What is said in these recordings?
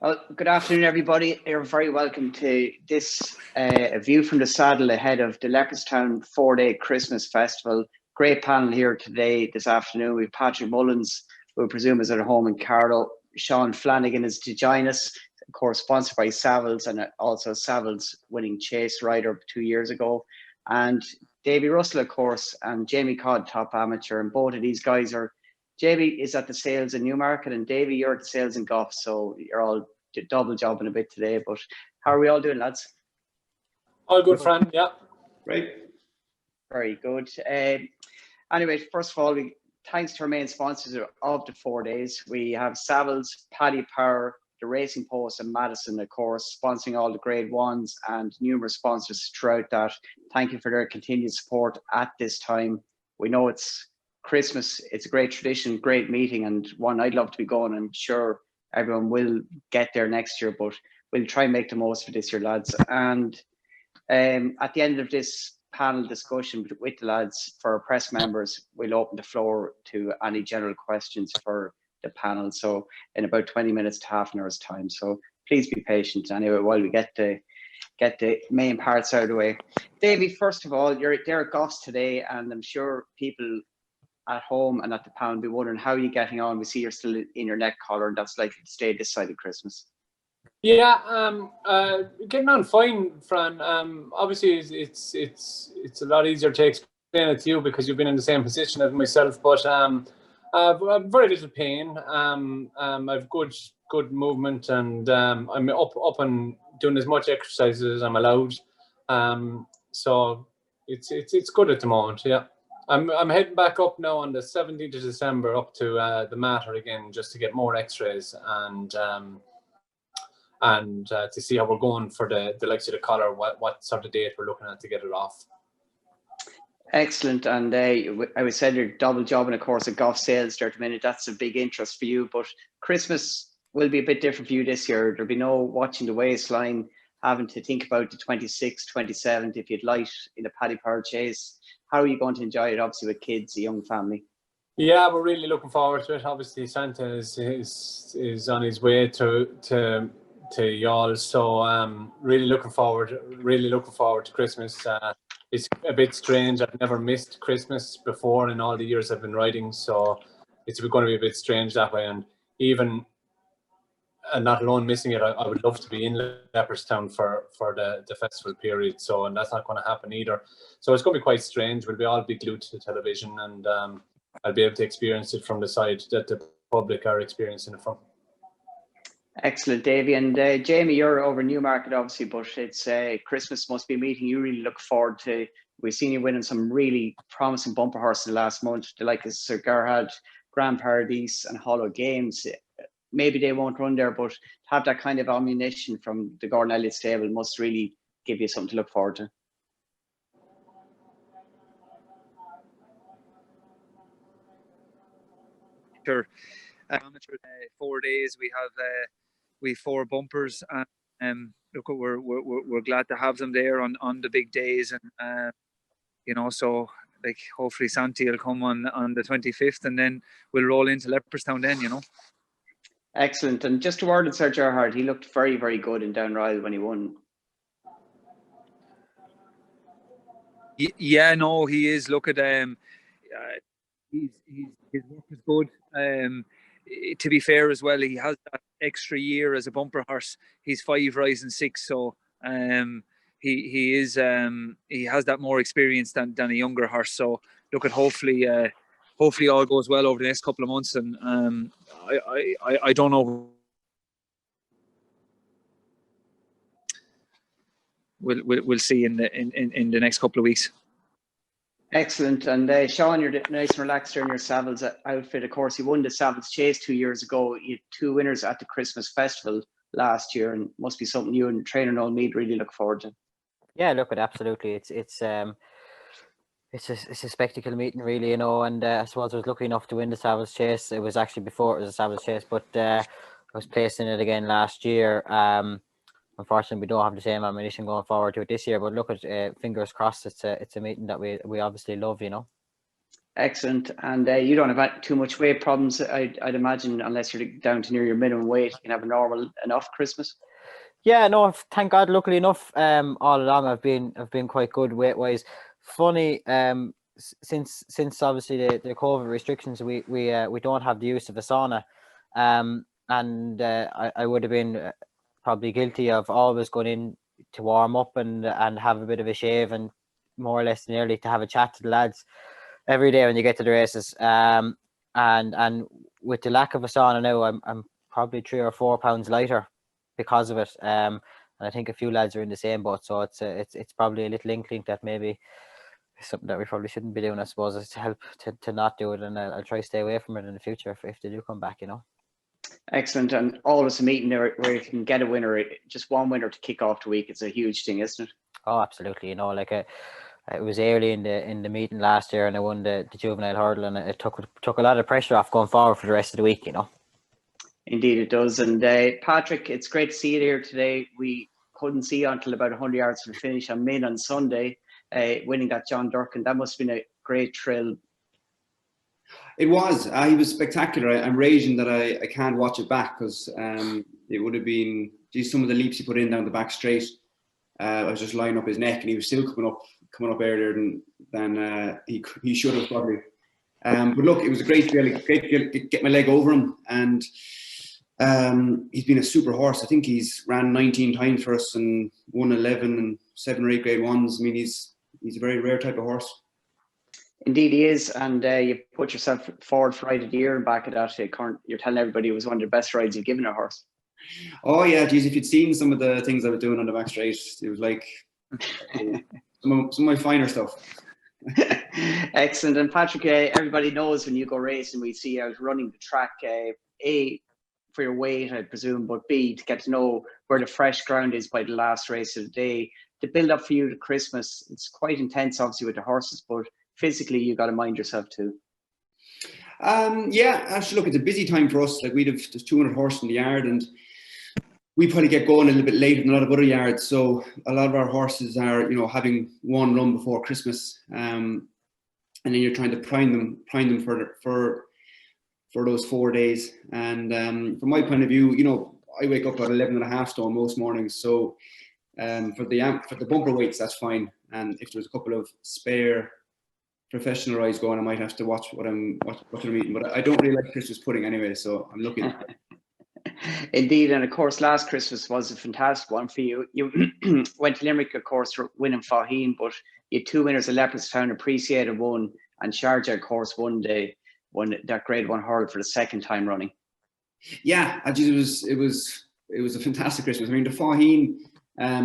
Well, good afternoon, everybody. You're very welcome to this view from the saddle ahead of the Leopardstown 4-day Christmas Festival. Great panel here today, this afternoon. We've Patrick Mullins, who I presume is at home in Carlow. Sean Flanagan is to join us, of course, sponsored by Savills, and also Savills winning Chase Rider 2 years ago. And Davy Russell, of course, and Jamie Codd, top amateur. And both of these guys are Jamie is at the sales in Newmarket, and Davy, you're at the sales in Gough, so you're all double jobbing a bit today. But how are we all doing, lads? All good, Fran. Yeah. Great. Very good. Anyway, first of all, thanks to our main sponsors of the 4 days. We have Savills, Paddy Power, the Racing Post, and Madison, of course, sponsoring all the grade ones, and numerous sponsors throughout that. Thank you for their continued support at this time. We know it's Christmas, it's a great tradition, great meeting, and one I'd love to be going. I'm sure everyone will get there next year, but we'll try and make the most of this year, lads. And at the end of this panel discussion with the lads, for our press members, we'll open the floor to any general questions for the panel. So in about 20 minutes to half an hour's time. So please be patient anyway while we get the main parts out of the way. Davy, first of all, you're there at Goss today, and I'm sure people at home and at the panel be wondering how you're getting on. We see you're still in your neck collar, and that's likely to stay this side of Christmas. Yeah, getting on fine, Fran. Obviously, it's a lot easier to explain it to you because you've been in the same position as myself. But I've very little pain. I've good movement, and I'm up and doing as much exercise as I'm allowed. So it's good at the moment. Yeah. I'm heading back up now on the 17th of December up to the Mater again, just to get more X-rays and to see how we're going for the likes of the collar, what sort of date we're looking at to get it off. Excellent. And I would say you're double jobbing, of course, at Gough Sales there at the minute. That's a big interest for you, but Christmas will be a bit different for you this year. There'll be no watching the waistline, having to think about the 26th, 27th if you'd light in a Paddy Power chase. How are you going to enjoy it, obviously, with kids, a young family? Yeah, we're really looking forward to it. Obviously, Santa is on his way to y'all, so really looking forward to Christmas. It's a bit strange. I've never missed Christmas before in all the years I've been riding, so it's going to be a bit strange that way. And even not alone missing it, I would love to be in Leopardstown for the festival period. And that's not going to happen either. So it's going to be quite strange. We'll all be glued to the television, and I'll be able to experience it from the side that the public are experiencing it from. Excellent, Davy. And Jamie, you're over Newmarket, obviously, but it's Christmas must be a meeting you really look forward to. We've seen you winning some really promising bumper horses last month, the like of Sir Gerhard, Grand Paradise, and Hollow Games. Maybe they won't run there, but to have that kind of ammunition from the Gordon Elliott stable must really give you something to look forward to. Sure. 4 days we have 4 bumpers, and look, we're glad to have them there on the big days, and so like hopefully Santi will come on the 25th, and then we'll roll into Leopardstown then. Excellent. And just a word on Sir Gerhard, he looked very, very good in Downrisle when he won. Yeah, no, he is. Look at his work is good. To be fair as well, he has that extra year as a bumper horse. He's 5 rising 6, so he is he has that more experience than a younger horse. So look at hopefully all goes well over the next couple of months, and I don't know. We'll see in the next couple of weeks. Excellent. And Sean, you're nice and relaxed there in your Savills outfit. Of course, you won the Savills Chase 2 years ago. You had 2 winners at the Christmas Festival last year, and must be something you and trainer Noel Mead really look forward to. Yeah, look, absolutely. It's a spectacle meeting, really, and I suppose I was lucky enough to win the Savills Chase. It was actually before it was a Savills Chase, but I was placed in it again last year. Unfortunately, we don't have the same ammunition going forward to it this year, but look at fingers crossed. It's a meeting that we obviously love, Excellent. And you don't have too much weight problems, I'd imagine, unless you're down to near your minimum weight. You can have a normal enough Christmas. Yeah, no, thank God. Luckily enough, all along I've been quite good weight wise. Funny, since obviously the COVID restrictions, we don't have the use of a sauna, and I would have been probably guilty of always going in to warm up and have a bit of a shave and more or less nearly to have a chat to the lads every day when you get to the races. And with the lack of a sauna now, I'm probably 3 or 4 pounds lighter because of it. And I think a few lads are in the same boat. So it's probably a little inkling that maybe something that we probably shouldn't be doing, I suppose, is to help to not do it. And I'll try to stay away from it in the future if they do come back, you know. Excellent. And always a meeting there where you can get a winner, just one winner to kick off the week. It's a huge thing, isn't it? Oh, absolutely. You know, like it was early in the meeting last year, and I won the juvenile hurdle, and it took a lot of pressure off going forward for the rest of the week, you know. Indeed it does. And Patrick, it's great to see you here today. We couldn't see you until about 100 yards from the finish on Main on Sunday, winning that John Durkin. That must have been a great thrill. It was. He was spectacular. I'm raging that I can't watch it back, because it would have been, geez, some of the leaps he put in down the back straight. I was just lining up his neck, and he was still coming up earlier than he should have probably. But look, it was a great to get my leg over him, and he's been a super horse. I think he's ran 19 times for us and won 11 and 7 or 8 grade ones. I mean, he's a very rare type of horse. Indeed he is, and you put yourself forward for ride of the year, and back at that, you're telling everybody it was one of the best rides you've given a horse. Oh yeah, geez, if you'd seen some of the things I was doing on the back straight, it was like some of my finer stuff. Excellent. And Patrick, everybody knows when you go racing, we see you out running the track, A, for your weight, I presume, but B, to get to know where the fresh ground is by the last race of the day. The build up for you to Christmas, it's quite intense, obviously, with the horses, but physically you got to mind yourself too. Yeah, actually, look, it's a busy time for us. Like, there's 200 horses in the yard, and we probably get going a little bit later than a lot of other yards. So a lot of our horses are, having one run before Christmas, and then you're trying to prime them for those 4 days. And from my point of view, I wake up at 11.5 stone most mornings. So for the bumper weights, that's fine. And if there's a couple of spare professional rides going, I might have to watch what I'm eating. But I don't really like Christmas pudding anyway, so I'm looking. Indeed, and of course, last Christmas was a fantastic one for you. You went to Limerick, of course, for winning Faheen, but you had 2 winners of Leopardstown, Appreciated won, and Sharjah, of course, won that grade 1 hurl for the second time running. Yeah, it was a fantastic Christmas. I mean, the Faheen,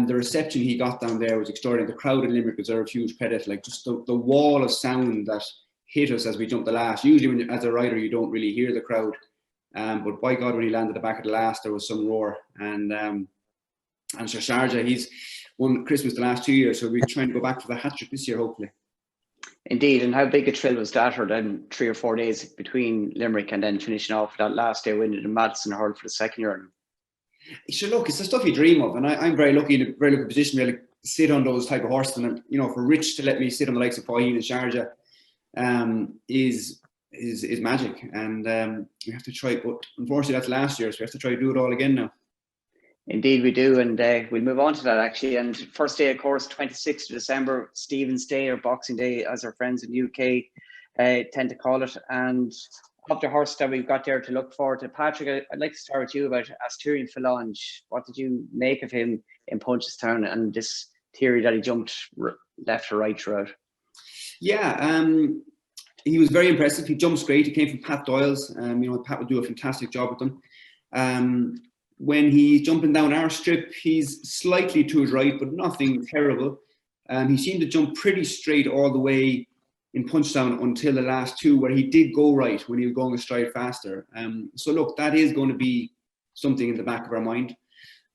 the reception he got down there was extraordinary. The crowd in Limerick deserved huge credit. Like, just the wall of sound that hit us as we jumped the last. Usually, as a rider, you don't really hear the crowd. But by God, when he landed the back of the last, there was some roar. And Sir Sharjah, he's won Christmas the last 2 years, so we're trying to go back for the hat-trick this year, hopefully. Indeed, and how big a thrill was that, or then 3 or 4 days between Limerick and then finishing off that last day winning the Madison hurl for the second year? Sure, look, it's the stuff you dream of, and I'm very lucky in a very lucky position to really sit on those type of horses. And for Rich to let me sit on the likes of Faheen and Sharjah is magic, and we have to try. But unfortunately, that's last year, so we have to try to do it all again now. Indeed, we do, and we'll move on to that actually. And first day, of course, 26th of December, Stephen's Day or Boxing Day, as our friends in the UK tend to call it. And of the horse that we've got there to look forward to, Patrick, I'd like to start with you about Asturian Phalange. What did you make of him in Punchestown and this theory that he jumped left or right throughout? Yeah, he was very impressive. He jumps great. He came from Pat Doyle's. Pat would do a fantastic job with them. When he's jumping down our strip, he's slightly to his right, but nothing terrible. He seemed to jump pretty straight all the way in Punchestown until the last 2, where he did go right when he was going a stride faster. So look, that is going to be something in the back of our mind.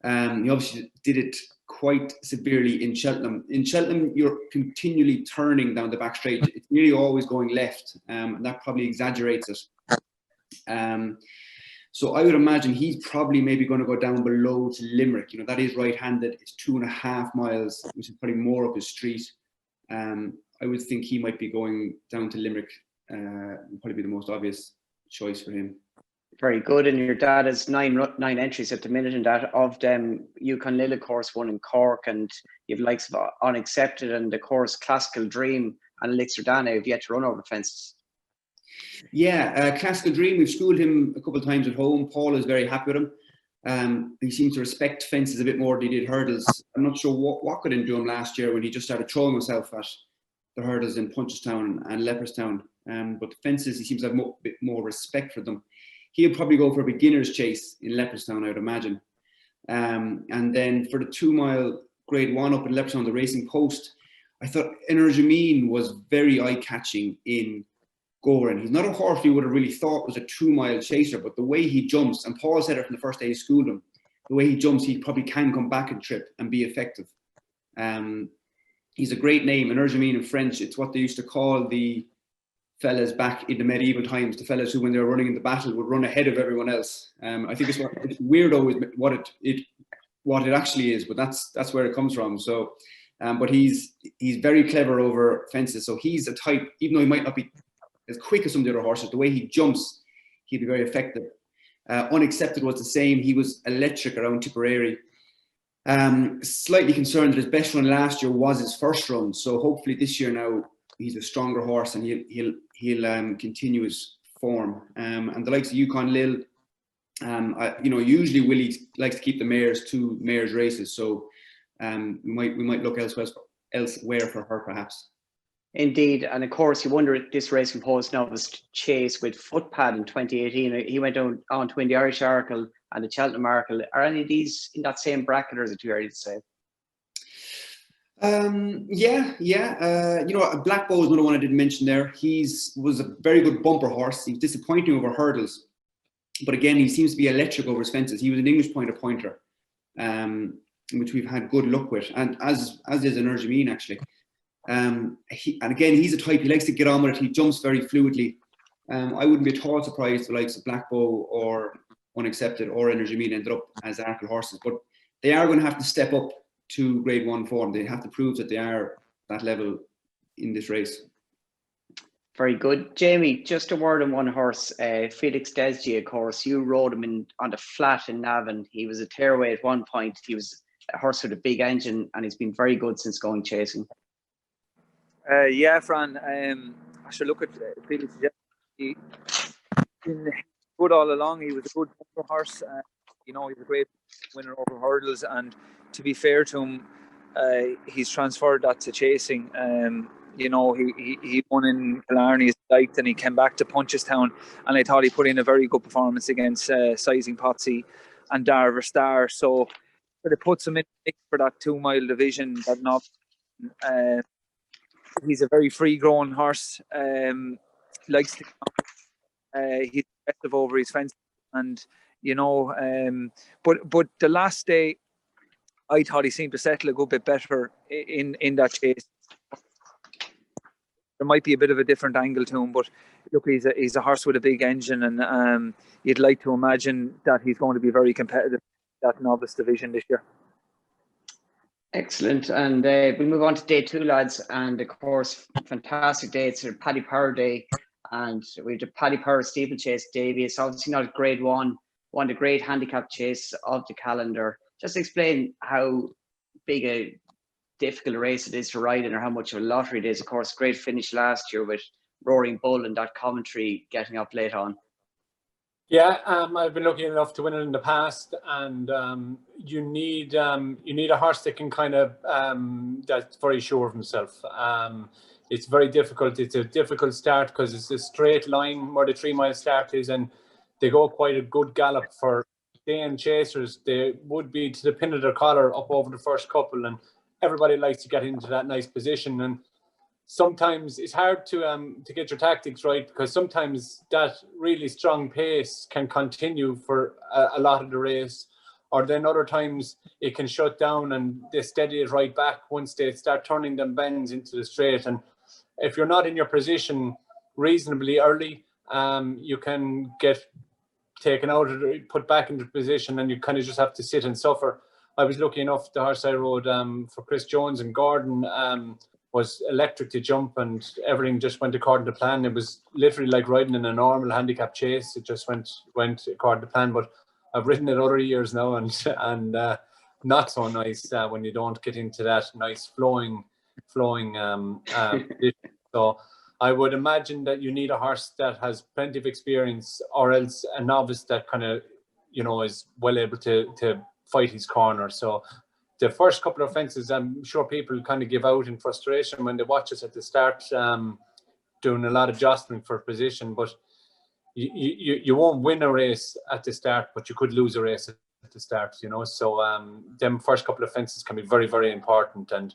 He obviously did it quite severely in Cheltenham. In Cheltenham, you're continually turning down the back straight. It's nearly always going left, and that probably exaggerates it. So I would imagine he's probably maybe going to go down below to Limerick. That is right-handed. It's 2.5 miles, which is probably more up his street. I would think he might be going down to Limerick probably be the most obvious choice for him. Very good. And your dad has nine entries at the minute in that. Of them, Yukon Lille, of course, one in Cork, and you've likes of Unaccepted and, of course, Classical Dream and Elixir Dana have yet to run over the fences. Yeah, Classical Dream, we've schooled him a couple of times at home. Paul is very happy with him. He seems to respect fences a bit more than he did hurdles. I'm not sure what got into him last year when he just started throwing himself at the hurdles in Punchestown and Leopardstown. But the fences, he seems to have a bit more respect for them. He'll probably go for a beginner's chase in Leopardstown, I would imagine. And then for the 2 mile grade 1 up in Leopardstown, the racing post, I thought Energumene was very eye-catching in Goran. He's not a horse we would have really thought was a 2 mile chaser, but the way he jumps, and Paul said it from the first day he schooled him, the way he jumps, he probably can come back and trip and be effective. He's a great name. Energumene in French, it's what they used to call the fellas back in the medieval times, the fellas who, when they were running in the battle, would run ahead of everyone else. I think it's weirdo is what it actually is, but that's where it comes from. So, but he's very clever over fences. So he's a type, even though he might not be as quick as some of the other horses, the way he jumps, he'd be very effective. Unaccepted was the same. He was electric around Tipperary. Slightly concerned that his best run last year was his first run. So hopefully this year now he's a stronger horse and he'll continue his form. And the likes of Yukon Lille, usually Willie likes to keep the mares to mares races. So we might look elsewhere for her perhaps. Indeed, and of course, you wonder if this racing post novice chase with Footpad in 2018. He went on to win the Irish Arkle and the Cheltenham Arkle. Are any of these in that same bracket, or is it too early to say? Yeah. Black Bow is another one I didn't mention there. Was a very good bumper horse. He was disappointing over hurdles, but again, he seems to be electric over his fences. He was an English pointer, which we've had good luck with, and as is Energumene actually. And again, he's a type, he likes to get on with it. He jumps very fluidly. I wouldn't be at all surprised the likes of Black Bow or Unaccepted or Energumene ended up as Arkle horses, but they are going to have to step up to grade 1 form. They have to prove that they are that level in this race. Very good. Jamie, just a word on one horse, Felix Desgy, of course. You rode him on the flat in Navan. He was a tearaway at one point. He was a horse with a big engine, and he's been very good since going chasing. Yeah, Fran. I should look at Felix. He's been good all along. He was a good horse. He's a great winner over hurdles. And to be fair to him, he's transferred that to chasing. He won in Killarney, liked, and he came back to Punchestown. And I thought he put in a very good performance against Sizing Potsy and Darver Star. So it puts him in the mix for that 2 mile division. He's a very free-growing horse. Likes to. He's aggressive over his fence, and but the last day, I thought he seemed to settle a good bit better in that chase. There might be a bit of a different angle to him, but look, he's a horse with a big engine, and you'd like to imagine that he's going to be very competitive in that novice division this year. Excellent. And we'll move on to day 2, lads. And of course, fantastic day. It's a Paddy Power day. And we have the Paddy Power steeplechase, Davy. It's obviously not a grade 1, won the great handicap chase of the calendar. Just explain how big a difficult race it is to ride in, or how much of a lottery it is. Of course, great finish last year with Roaring Bull and that commentary getting up late on. Yeah, I've been lucky enough to win it in the past, and you need a horse that can kind of that's very sure of himself. It's very difficult. It's a difficult start because it's a straight line where the 3 mile start is, and they go quite a good gallop for staying chasers. They would be to the pin of their collar up over the first couple, and everybody likes to get into that nice position. And sometimes it's hard to get your tactics right, because sometimes that really strong pace can continue for a lot of the race, or then other times it can shut down and they steady it right back once they start turning them bends into the straight. And if you're not in your position reasonably early, you can get taken out or put back into position, and you kind of just have to sit and suffer. I was lucky enough, the horse I rode for Chris Jones and Gordon, was electric to jump, and everything just went according to plan. It was literally like riding in a normal handicap chase. It just went according to plan. But I've ridden it other years now, and not so nice when you don't get into that nice flowing position. So I would imagine that you need a horse that has plenty of experience, or else a novice that kind of, is well able to fight his corner. So the first couple of fences, I'm sure people kind of give out in frustration when they watch us at the start, doing a lot of jostling for position. But you won't win a race at the start, but you could lose a race at the start, So them first couple of fences can be very, very important, and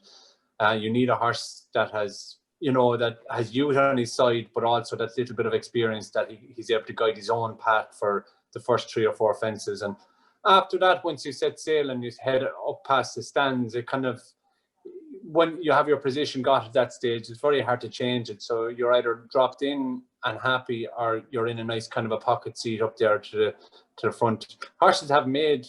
you need a horse that has, that has youth on his side, but also that little bit of experience that he's able to guide his own path for the first 3 or 4 fences. And after that, once you set sail and you head up past the stands, it kind of, when you have your position got at that stage, it's very hard to change it. So you're either dropped in and happy, or you're in a nice kind of a pocket seat up there to the front. Horses have made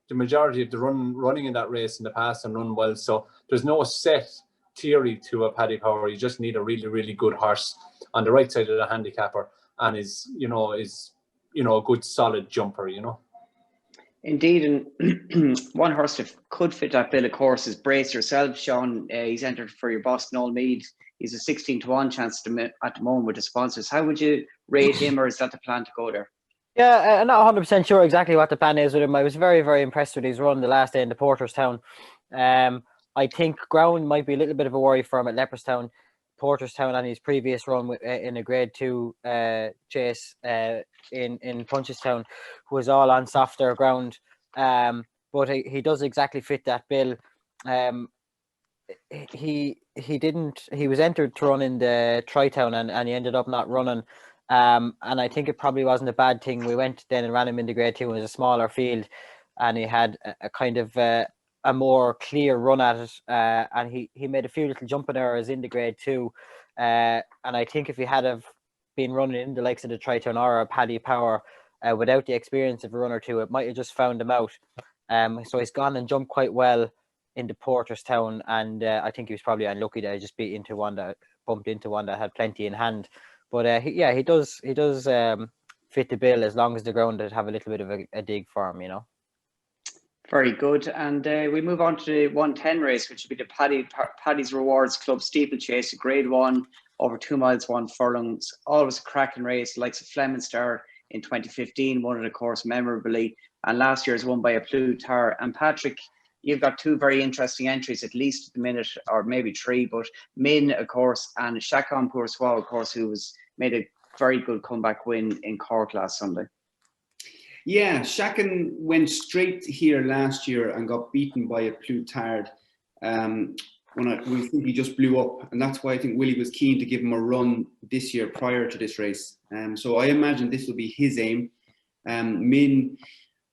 the majority of the running in that race in the past and run well. So there's no set theory to a Paddy Power. You just need a really, really good horse on the right side of the handicapper, and is a good solid jumper. Indeed, and one horse that could fit that bill, of course, is Brace Yourself, Sean. He's entered for your Boston All Mead. He's a 16-1 chance at the moment with the sponsors. How would you rate him, or is that the plan to go there? Yeah, I'm not 100% sure exactly what the plan is with him. I was very, very impressed with his run the last day in the Porterstown. I think ground might be a little bit of a worry for him at Leopardstown. Porterstown and his previous run in a Grade 2 chase in Punchestown was all on softer ground. But he does exactly fit that bill. He was entered to run in the Tri-Town and he ended up not running. And I think it probably wasn't a bad thing. We went then and ran him in the Grade 2. It was a smaller field, and he had a kind of a more clear run at it, and he made a few little jumping errors in the Grade 2, and I think if he had have been running in the likes of the Tri-Town or a Paddy Power without the experience of a run or two, it might have just found him out. So he's gone and jumped quite well into Porterstown, and I think he was probably unlucky that he just bumped into one that had plenty in hand. But he does fit the bill as long as the ground would have a little bit of a dig for him, Very good. And we move on to the 110 race, which would be the Paddy's Rewards Club Steeplechase, Grade 1, over 2 miles, 1 furlongs. Always a cracking race, likes of Fleming Star in 2015, won it, of course, memorably. And last year's won by a Plutar. And Patrick, you've got 2 very interesting entries, at least at the minute, or maybe 3. But Min, of course, and Chacon Poursois, of course, who made a very good comeback win in Cork last Sunday. Yeah, Chacon went straight here last year and got beaten by a Plutard. We think he just blew up, and that's why I think Willie was keen to give him a run this year prior to this race. So I imagine this will be his aim. Min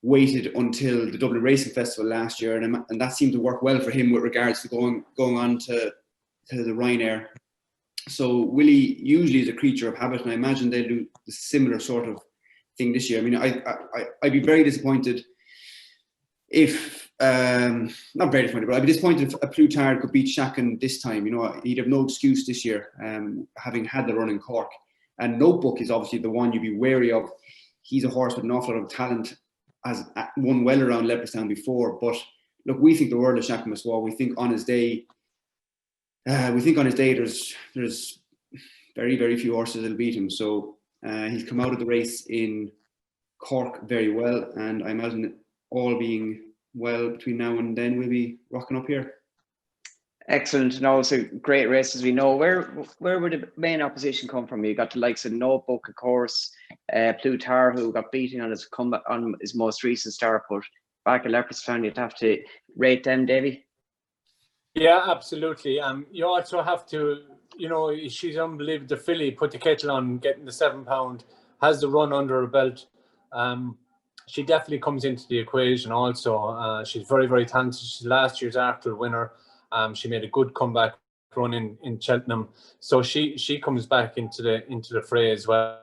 waited until the Dublin Racing Festival last year, and that seemed to work well for him with regards to going on to the Ryanair. So Willie usually is a creature of habit, and I imagine they'll do the similar sort of thing this year. I mean, I'd be very disappointed if, not very disappointed, but I'd be disappointed if a Plutard could beat Chacon this time. He'd have no excuse this year, having had the run in Cork. And Notebook is obviously the one you'd be wary of. He's a horse with an awful lot of talent, has won well around Leopardstown before. But look, we think the world of Chacon Poursois. We think on his day, there's very, very few horses that'll beat him. So he's come out of the race in Cork very well, and I imagine all being well between now and then we'll be rocking up here. Excellent, and also great race, as we know. Where would the main opposition come from? You got the likes of Notebook, of course, Plutar, who got beaten on his comeback on his most recent start, but back at Leopardstown, you'd have to rate them, Davy. Yeah, absolutely. You also have to, she's unbelievable. The filly put the kettle on, getting the £7, has the run under her belt. She definitely comes into the equation also. She's very, very talented. She's last year's Arthur winner. She made a good comeback run in Cheltenham. So she comes back into the fray as well.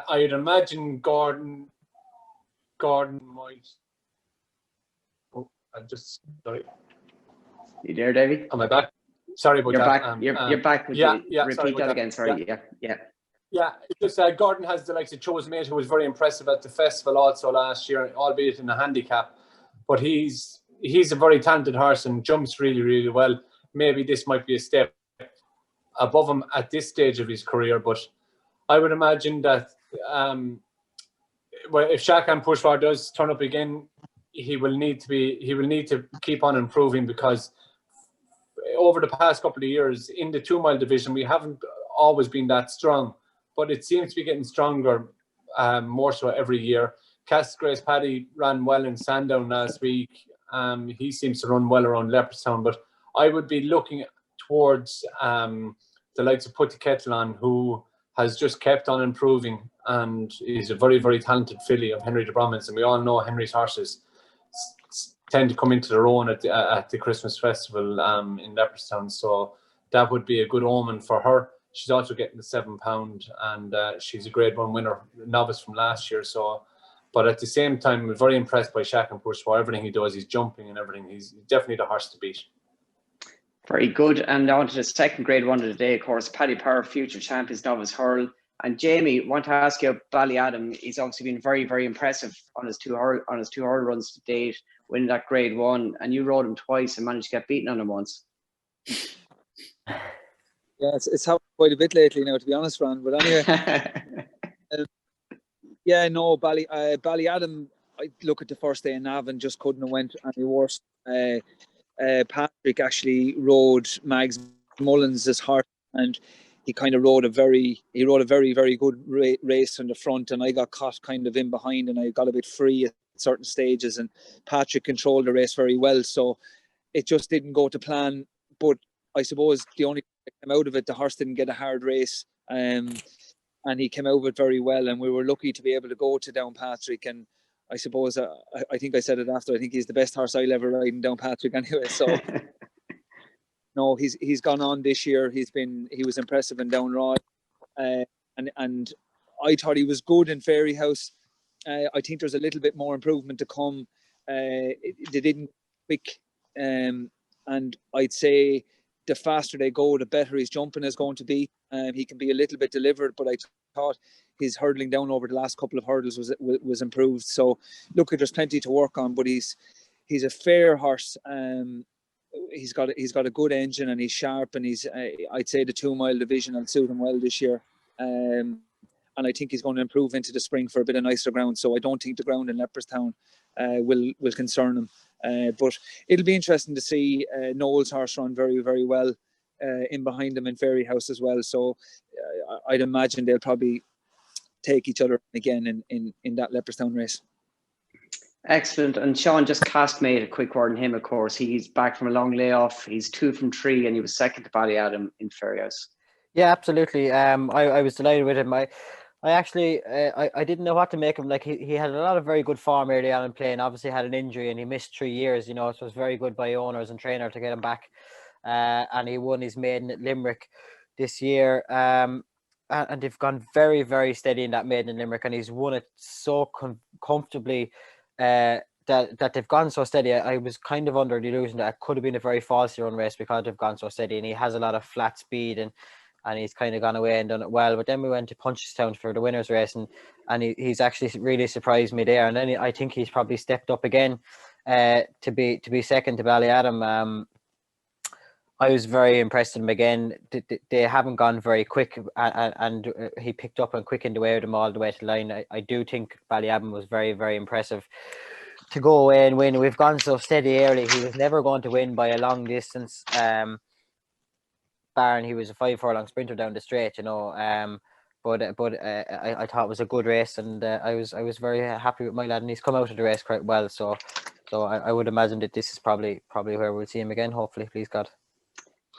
I'd imagine Gordon might. Oh, I'm just sorry. You there, Davy? Am I back? Sorry about You're that. back. You're back. Would yeah, you yeah. repeat that again? Sorry. Yeah. Yeah, it's just Gordon has the likes of Cho's mate, who was very impressive at the festival also last year, albeit in a handicap. But he's a very talented horse and jumps really, really well. Maybe this might be a step above him at this stage of his career. But I would imagine that well, if Shakan Pushwar does turn up again, he will need to keep on improving, because over the past couple of years in the 2 mile division we haven't always been that strong. But it seems to be getting stronger more so every year. Castlegrace Paddy ran well in Sandown last week. He seems to run well around Leopardstown. But I would be looking towards the likes of Put the Kettle On, who has just kept on improving and is a very, very talented filly of Henry de Bromans. And we all know Henry's horses tend to come into their own at the Christmas Festival in Leopardstown. So that would be a good omen for her. She's also getting the £7, and she's a Grade 1 winner, novice from last year. So, but at the same time, we're very impressed by Shakan Pushwar. Everything he does, he's jumping and everything. He's definitely the horse to beat. Very good. And on to the second Grade 1 of the day, of course, Paddy Power, future champions, novice hurl. And Jamie, want to ask you about Ballyadam. He's obviously been very, very impressive on his two hurl runs to date, winning that Grade 1. And you rode him twice and managed to get beaten on him once. Yeah, it's happened quite a bit lately now, to be honest, Fran. But anyway, Ballyadam, I look at the first day in Navan, just couldn't have went any worse. Patrick actually rode Mags Mullins' horse, and he kind of rode a very, very good race in the front, and I got caught kind of in behind, and I got a bit free at certain stages, and Patrick controlled the race very well, so it just didn't go to plan. But I suppose the only thing that came out of it, the horse didn't get a hard race, and he came out of it very well, and we were lucky to be able to go to Downpatrick. And I suppose I think I said it after, I think he's the best horse I'll ever ride in Downpatrick anyway. So no, he's gone on this year. He was impressive in Downrod, and I thought he was good in Fairyhouse. I think there's a little bit more improvement to come. They didn't quick, and I'd say the faster they go, the better his jumping is going to be. He can be a little bit delivered, but I thought his hurdling down over the last couple of hurdles was improved. So look, there's plenty to work on, but he's a fair horse. He's got a good engine, and he's sharp, and I'd say the 2 mile division will suit him well this year. And I think he's going to improve into the spring for a bit of nicer ground. So I don't think the ground in Leopardstown will concern him. But it'll be interesting to see Noel's horse run very, very well in behind him in Fairyhouse as well. So I'd imagine they'll probably take each other again in that Leopardstown race. Excellent. And Sean, just castmate, a quick word on him, of course. He's back from a long layoff. He's 2 from 3, and he was second to Ballyadam in Fairyhouse. Yeah, absolutely. I was delighted with him. I actually I didn't know what to make of him. Like he had a lot of very good form early on in playing. Obviously had an injury and he missed 3 years. So it was very good by owners and trainer to get him back. And he won his maiden at Limerick this year. And they've gone very, very steady in that maiden in Limerick, and he's won it so comfortably. That they've gone so steady. I was kind of under the illusion that it could have been a very falsely run race because they've gone so steady, and he has a lot of flat speed, and he's kind of gone away and done it well. But then we went to Punchestown for the winners race, and he's actually really surprised me there. And then I think he's probably stepped up again to be second to Ballyadam. I was very impressed with him again. They haven't gone very quick, and he picked up and quickened away with them all the way to the line. I do think Ballyadam was very, very impressive to go away and win. We've gone so steady early. He was never going to win by a long distance. Barring he was a 5 furlong sprinter down the straight, but I thought it was a good race, and I was very happy with my lad, and he's come out of the race quite well. So I would imagine that this is probably where we'll see him again. Hopefully, please God.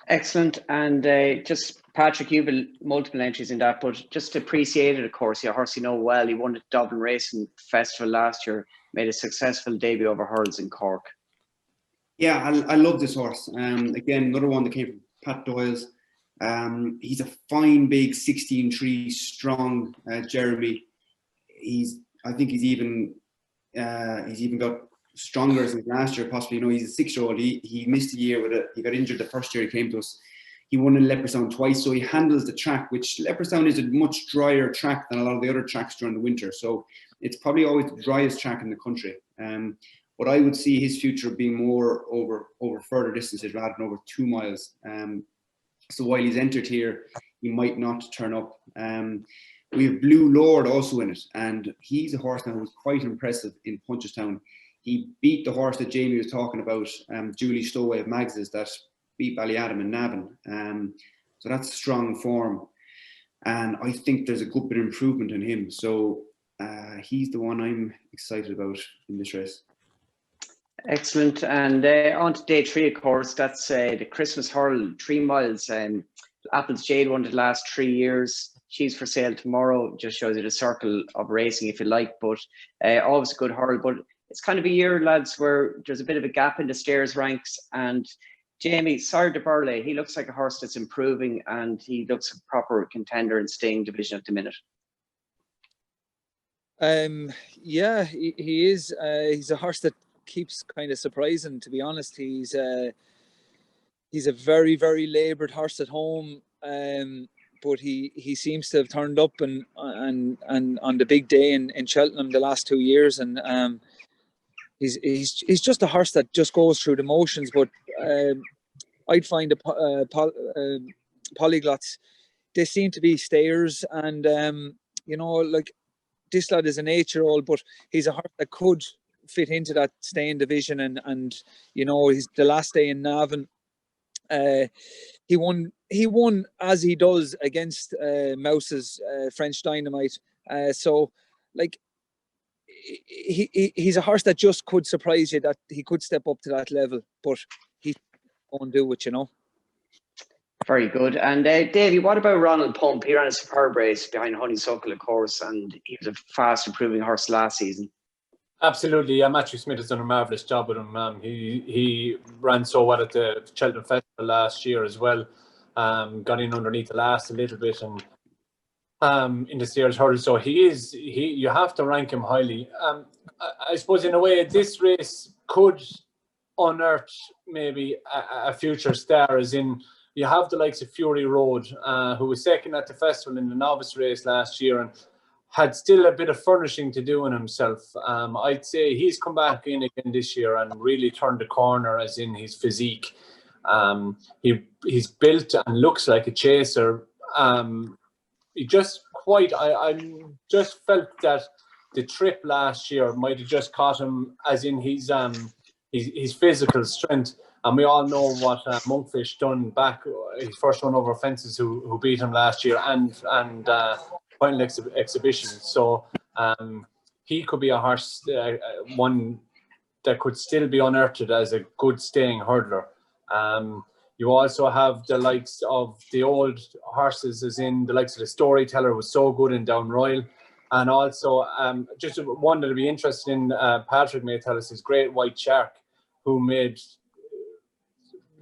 Excellent. And just Patrick, you've multiple entries in that, but just appreciated, of course, your horse you know well. He won the Dublin Racing Festival last year, made a successful debut over hurdles in Cork. Yeah, I love this horse. Again, another one that came from Pat Doyle's. He's a fine, big 16-3 strong Jeremy. I think he's even got stronger since last year, possibly. You know, he's a 6-year-old. He missed a year he got injured the first year he came to us. He won in Leopardstown twice, so he handles the track, which Leopardstown is a much drier track than a lot of the other tracks during the winter. So it's probably always the driest track in the country. But I would see his future being more over further distances rather than over 2 miles. So while he's entered here, he might not turn up. We have Blue Lord also in it, and he's a horse now who's quite impressive in Punchestown. He beat the horse that Jamie was talking about, Julie Stowaway of Mags's, that beat Ballyadam and Navan. So that's strong form. And I think there's a good bit of improvement in him. So he's the one I'm excited about in this race. Excellent. And on to day 3, of course, that's the Christmas Hurl, 3 miles. Apple's Jade won the last 3 years. She's for sale tomorrow. Just shows you the circle of racing, if you like. But always a good hurl. But it's kind of a year, lads, where there's a bit of a gap in the stairs ranks. And Jamie, Sire de Burley, he looks like a horse that's improving, and he looks a proper contender in staying division at the minute. Yeah, he is. He's a horse that keeps kind of surprising, to be honest. He's a very, very laboured horse at home, but he seems to have turned up and on the big day in Cheltenham the last 2 years, and he's just a horse that just goes through the motions. But I'd find polyglots, they seem to be stayers, and you know, like, this lad is an 8-year-old, but he's a horse that could fit into that staying division, and you know, he's the last day in Navan. He won as he does against Mouse's French Dynamite. So, like, he's a horse that just could surprise you, that he could step up to that level, but he won't do it, you know. Very good. And Davey, what about Ronald Pump? He ran a superb race behind Honeysuckle, of course, and he was a fast improving horse last season. Absolutely, yeah. Matthew Smith has done a marvellous job with him. He ran so well at the Cheltenham Festival last year as well. Got in underneath the last a little bit, and in the Steers hurdle. So you have to rank him highly. I suppose in a way this race could unearth maybe a future star, as in you have the likes of Fury Road, who was second at the festival in the novice race last year and had still a bit of furnishing to do in himself. I'd say he's come back in again this year and really turned the corner, as in his physique. He's built and looks like a chaser. He just I just felt that the trip last year might have just caught him, as in his physical strength. And we all know what Monkfish done back, his first run over fences, who beat him last year, and final exhibition. So he could be a horse, one that could still be unearthed as a good staying hurdler. You also have the likes of the old horses, as in the likes of the Storyteller, was so good in Down Royal. And also, just one that'll be interested in, Patrick may tell us, is Great White Shark, who made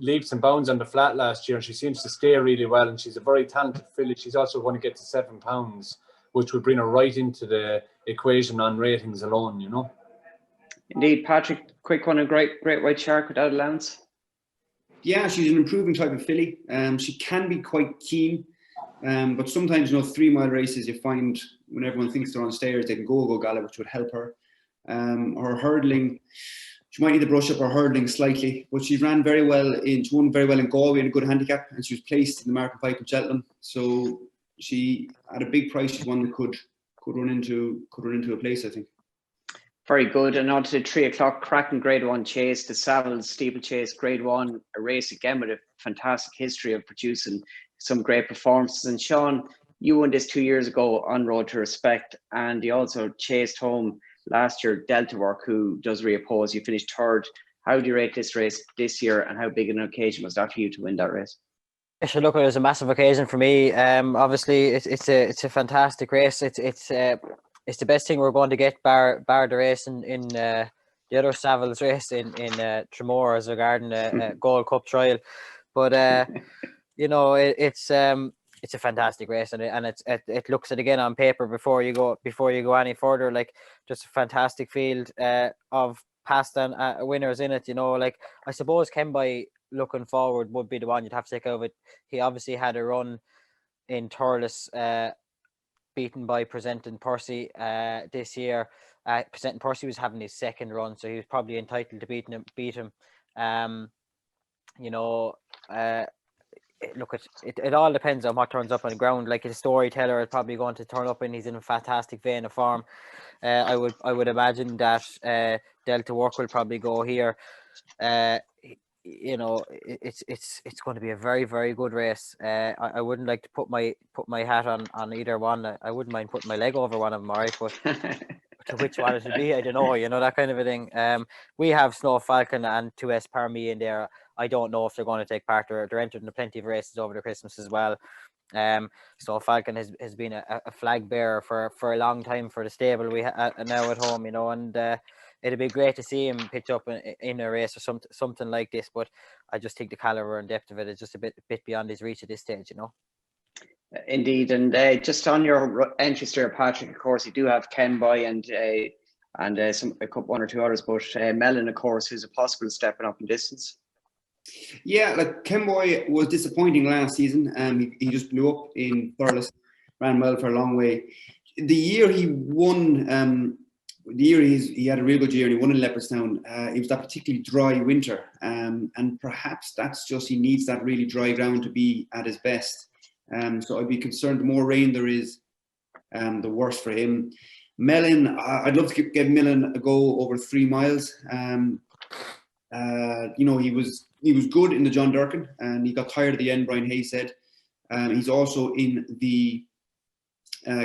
leaps and bounds on the flat last year, and she seems to stay really well, and she's a very talented filly. She's also going to get to £7, which would bring her right into the equation on ratings alone, you know. Indeed. Patrick, quick one, a great White Shark without allowance. Yeah, she's an improving type of filly. She can be quite keen, but sometimes, you know, 3 mile races, you find when everyone thinks they're on stairs, they can go gallop, which would help her. Her hurdling, she might need to brush up her hurdling slightly, but she ran very well she won very well in Galway in a good handicap, and she was placed in the Market Pipe in Cheltenham. So she, at a big price, she's one that could run into a place, I think. Very good. And on to the 3 o'clock cracking Grade 1 chase, the Savills Steeple Chase Grade 1, a race again with a fantastic history of producing some great performances. And Sean, you won this 2 years ago on Road to Respect, and you also chased home last year Delta Work, who does reoppose. You finished 3rd. How do you rate this race this year, and how big an occasion was that for you to win that race? Actually, look, it was a massive occasion for me. Obviously, it's a fantastic race. It's the best thing we're going to get, bar the race in the other Savills race in Tremor as regarding a Gold Cup trial. But you know, it's a fantastic race, and it looks it again on paper before you go any further, like just a fantastic field of past and winners in it. You know, like I suppose Kenboy looking forward would be the one you'd have to take over. He obviously had a run in Thurles, beaten by Presenting Percy this year. Presenting Percy was having his second run, so he was probably entitled to beat him. You know, look, it all depends on what turns up on the ground. Like a Storyteller is probably going to turn up and he's in a fantastic vein of form. I would imagine that Delta Work will probably go here. You know, it's going to be a very, very good race. I wouldn't like to put my hat on either one. I wouldn't mind putting my leg over one of them, all right, but to which one it should be, I don't know, you know, that kind of a thing. We have Snow Falcon and 2S Parmy in there. I don't know if they're going to take part. They're entered in plenty of races over the Christmas as well. Snow Falcon has been a flag bearer for a long time for the stable we now at home, you know, and it'd be great to see him pitch up in a race or something like this. But I just think the caliber and depth of it is just a bit beyond his reach at this stage, you know. Indeed, and just on your entries there, Patrick, of course, you do have Kenboy and one or two others, but Mellon, of course, who's a possible stepping up in distance. Yeah, like Kenboy was disappointing last season. He just blew up in Thurles, ran well for a long way. The year he won, he had a real good year and he won in Leopardstown. It was that particularly dry winter, and perhaps that's just he needs that really dry ground to be at his best. So I'd be concerned the more rain there is, the worse for him. Mellon, I'd love to give Mellon a go over 3 miles. You know, he was good in the John Durkin and he got tired at the end, Brian Hay said. He's also in the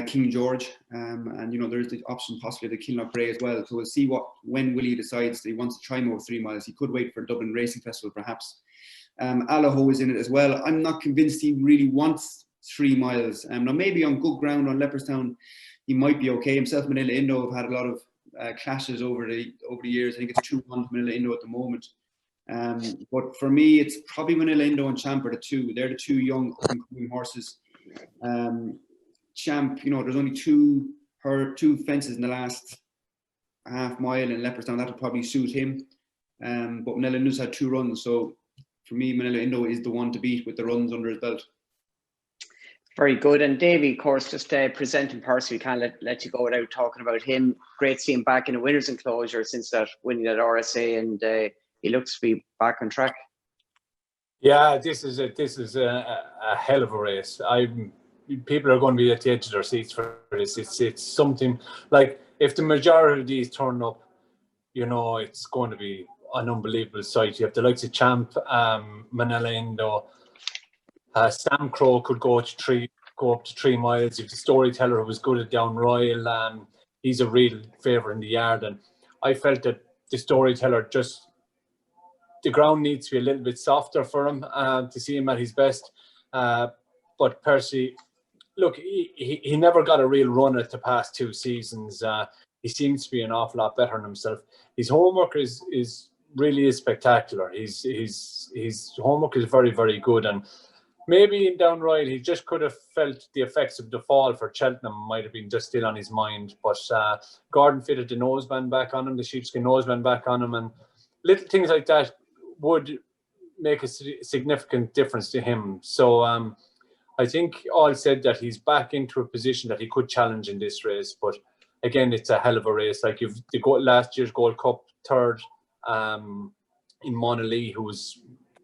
King George, and you know there's the option possibly the Kilknock-Bray as well. So we'll see when Willie decides that he wants to try him over 3 miles. He could wait for Dublin Racing Festival perhaps. Allaho is in it as well. I'm not convinced he really wants 3 miles. Now maybe on good ground on Leopardstown he might be okay. Himself and Manila Indo have had a lot of clashes over the years. I think it's 2-1 to Manila Indo at the moment. But for me, it's probably Manila Indo and Champ are the two. They're the two young up-and-coming horses. Champ, you know, there's only two fences in the last half mile in Leopardstown. That would probably suit him. But Manila Indo's had 2 runs, so for me, Manila Indo is the one to beat with the runs under his belt. Very good. And Davy, of course, just Presenting Percy, we can't let you go without talking about him. Great to see him back in the winner's enclosure since that winning at RSA, and he looks to be back on track. Yeah, this is a hell of a race. People are going to be at the edge of their seats for this. It's something like if the majority of these turn up, you know, it's going to be an unbelievable sight. You have the likes of Champ, Manila Indo, Sam Crow could go up to 3 miles. If the Storyteller who was good at Down Royal, he's a real favourite in the yard. And I felt that the Storyteller the ground needs to be a little bit softer for him to see him at his best. But Percy, look, he never got a real run at the past 2 seasons. He seems to be an awful lot better than himself. His homework is really spectacular. His homework is very, very good. And maybe in Down Royal, he just could have felt the effects of the fall for Cheltenham might have been just still on his mind. But Gordon fitted the noseband back on him, the sheepskin noseband back on him, and little things like that would make a significant difference to him. So I think all said that he's back into a position that he could challenge in this race. But again, it's a hell of a race. Like you've last year's Gold Cup third in Monaghan, who was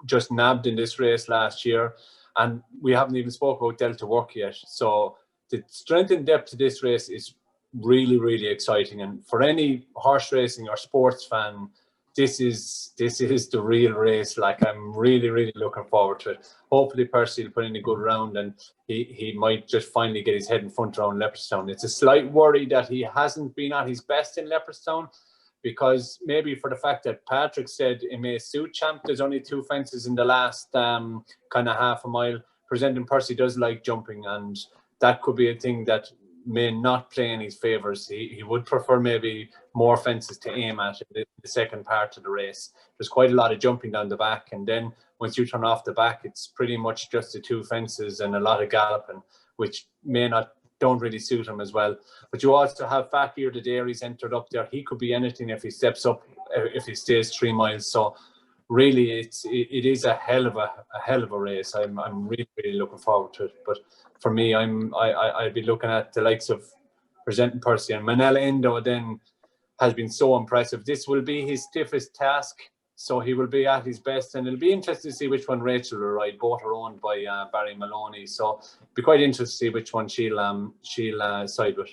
just nabbed in this race last year. And we haven't even spoke about Delta Work yet. So the strength and depth of this race is really, really exciting. And for any horse racing or sports fan, this is the real race. Like I'm really, really looking forward to it. Hopefully Percy will put in a good round and he might just finally get his head in front around Leopardstown. It's a slight worry that he hasn't been at his best in Leopardstown, because maybe for the fact that Patrick said it may suit Champ, there's only 2 fences in the last kind of half a mile. Presenting Percy does like jumping, and that could be a thing that may not play in his favours. He would prefer maybe more fences to aim at in the second part of the race. There's quite a lot of jumping down the back, and then once you turn off the back, it's pretty much just the two fences and a lot of galloping, which don't really suit him as well. But you also have Fakir the Dairy's entered up there. He could be anything if he steps up, if he stays 3 miles. So really, it is a hell of a race. I'm really looking forward to it. But for me, I'd be looking at the likes of Presenting Percy, and Manella Endo then has been so impressive. This will be his stiffest task, so he will be at his best, and it'll be interesting to see which one Rachel will ride. Both are owned by Barry Maloney, so it'll be quite interesting to see which one she'll side with.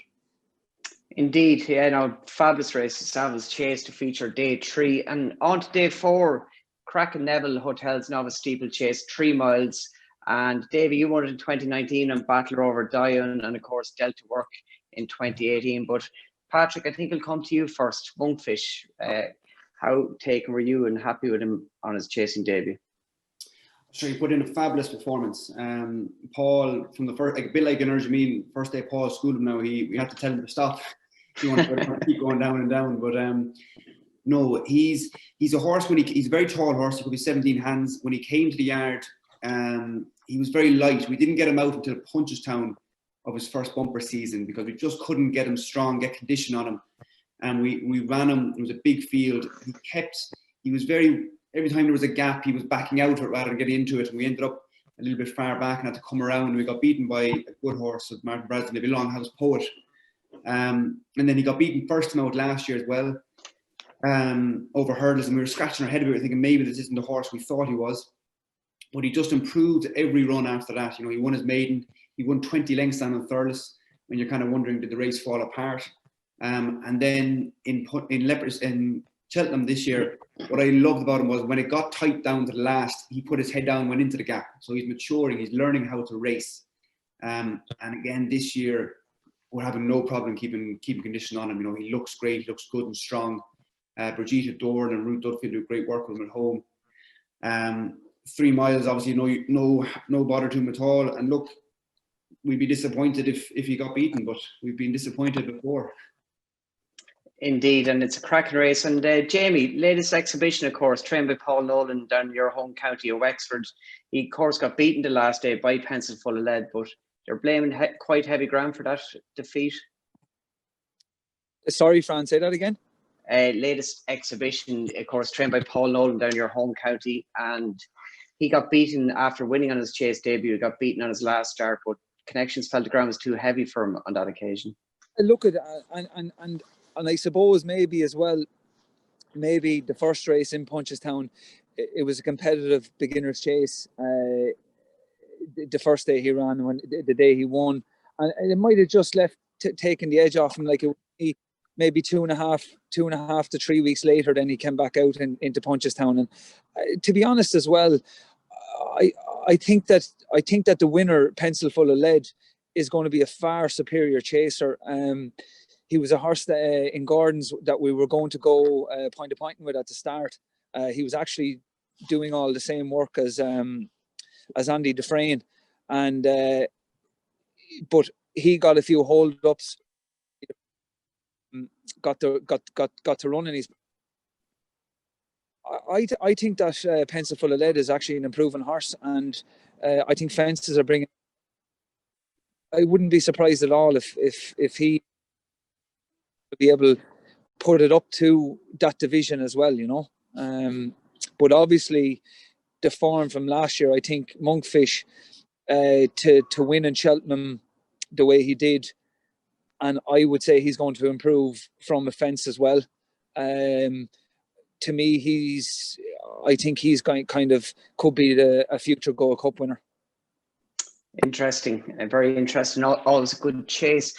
Indeed, yeah, no, fabulous race. Savills Chase to feature day 3, and on to day 4. Cracken Neville Hotel's Novice Steeple Chase, 3 miles. And Davy, you won it in 2019 and Battler over Dion, and of course Delta Work in 2018. But Patrick, I think I'll come to you first. Monkfish, how taken were you and happy with him on his chasing debut? Sure, he put in a fabulous performance. Paul, from the first, a bit like an Arjameen, first day Paul schooled him now, we had to tell him to stop. He wanted to keep going down and down. But no, he's a horse, he's a very tall horse, he could be 17 hands. When he came to the yard, he was very light. We didn't get him out until Punchestown of his first bumper season because we just couldn't get him strong, get condition on him. And we ran him. It was a big field. He was very, every time there was a gap, he was backing out rather than getting into it. And we ended up a little bit far back and had to come around. We got beaten by a good horse of Martin Brasden, a Longhouse Poet. And then he got beaten first time out last year as well, over hurdles. And we were scratching our head a bit, thinking maybe this isn't the horse we thought he was. But he just improved every run after that. You know, he won his maiden. He won 20 lengths down on Thurles when you're kind of wondering, did the race fall apart? And then in Cheltenham this year, what I loved about him was when it got tight down to the last, he put his head down, went into the gap. So he's maturing, he's learning how to race. And again, this year, we're having no problem keeping condition on him. You know, he looks great, he looks good and strong. Brigitte Dorn and Ruth Dudfield do great work with him at home. 3 miles, obviously, no bother to him at all. And look, we'd be disappointed if he got beaten, but we've been disappointed before. Indeed, and it's a cracking race. And Jamie, latest exhibition, of course, trained by Paul Nolan down your home county of Wexford. He, of course, got beaten the last day by Pencil Full of Lead, but they're blaming quite heavy ground for that defeat. Sorry, Fran, say that again. Latest exhibition, of course, trained by Paul Nolan down your home county, and he got beaten after winning on his chase debut. He got beaten on his last start, but Connections felt the ground was too heavy for him on that occasion. Look at and I suppose maybe as well, maybe the first race in Punchestown, it was a competitive beginner's chase. The first day he ran, the day he won, and it might have just left taken the edge off him. Like it would maybe 2.5 to 3 weeks later, then he came back out into Punchestown. And to be honest as well, I think that the winner, Pencil Full of Lead, is going to be a far superior chaser. He was a horse that, in Gordon's that we were going to go point to point with at the start. He was actually doing all the same work as Andy Dufresne, and but he got a few hold-ups. Got to run in his. I think that Pencil Full of Lead is actually an improving horse, and I think fences are bringing. I wouldn't be surprised at all if he would be able to put it up to that division as well, you know. But obviously, the form from last year, I think Monkfish to win in Cheltenham the way he did, and I would say he's going to improve from a fence as well. To me, I think he's going kind of could be a future Gold Cup winner. Interesting, very interesting. Always a good chase.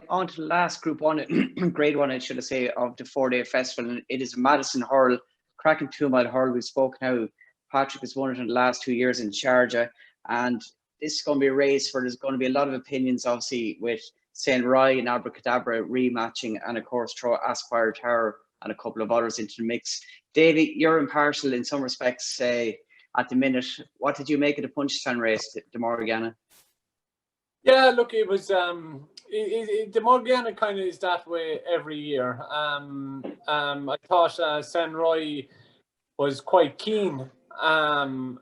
On to the last Group 1, Grade 1, I should have say, of the 4-day festival. And it is Madison Hurl, cracking 2-mile hurl. We spoke now. Patrick has won it in the last 2 years in Sharjah, and this is going to be a race where there's going to be a lot of opinions, obviously, with St. Roy and Abracadabra rematching, and of course throw Aspire Tower and a couple of others into the mix. Davy, you're impartial in some respects at the minute. What did you make of the Punchestown race, the Morgana? Yeah, look, it was the Morgana kind of is that way every year. I thought San Roy was quite keen, and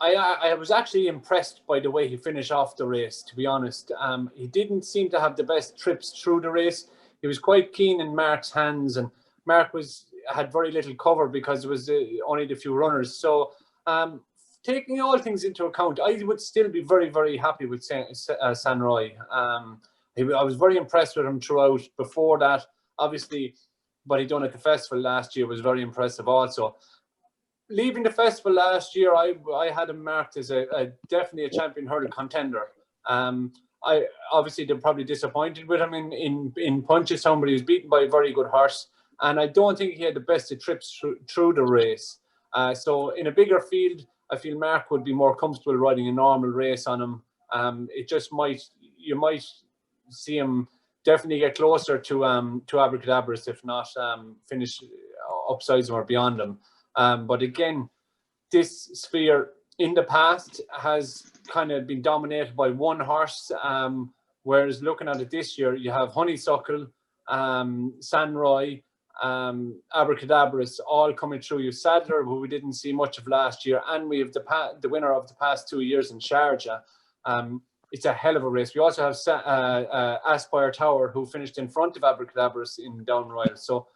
I was actually impressed by the way he finished off the race, to be honest. He didn't seem to have the best trips through the race. He was quite keen in Mark's hands, and Mark had very little cover because it was only the few runners. So taking all things into account, I would still be very, very happy with San Roy. I was very impressed with him throughout. Before that, obviously, what he done at the festival last year was very impressive also. Leaving the festival last year, I had him marked as definitely a champion hurdle contender. I obviously they're probably disappointed with him in Punchestown, but he was beaten by a very good horse, and I don't think he had the best of trips through the race. So in a bigger field, I feel Mark would be more comfortable riding a normal race on him. You might see him definitely get closer to Abracadabras, if not finish upsides him or beyond him. But again, this sphere in the past has kind of been dominated by one horse, whereas looking at it this year, you have Honeysuckle, San Roy, Abracadabras all coming through. You Sadler, who we didn't see much of last year, and we have the winner of the past 2 years in Sharjah. It's a hell of a race. We also have Aspire Tower, who finished in front of Abracadabras in Down Royal. So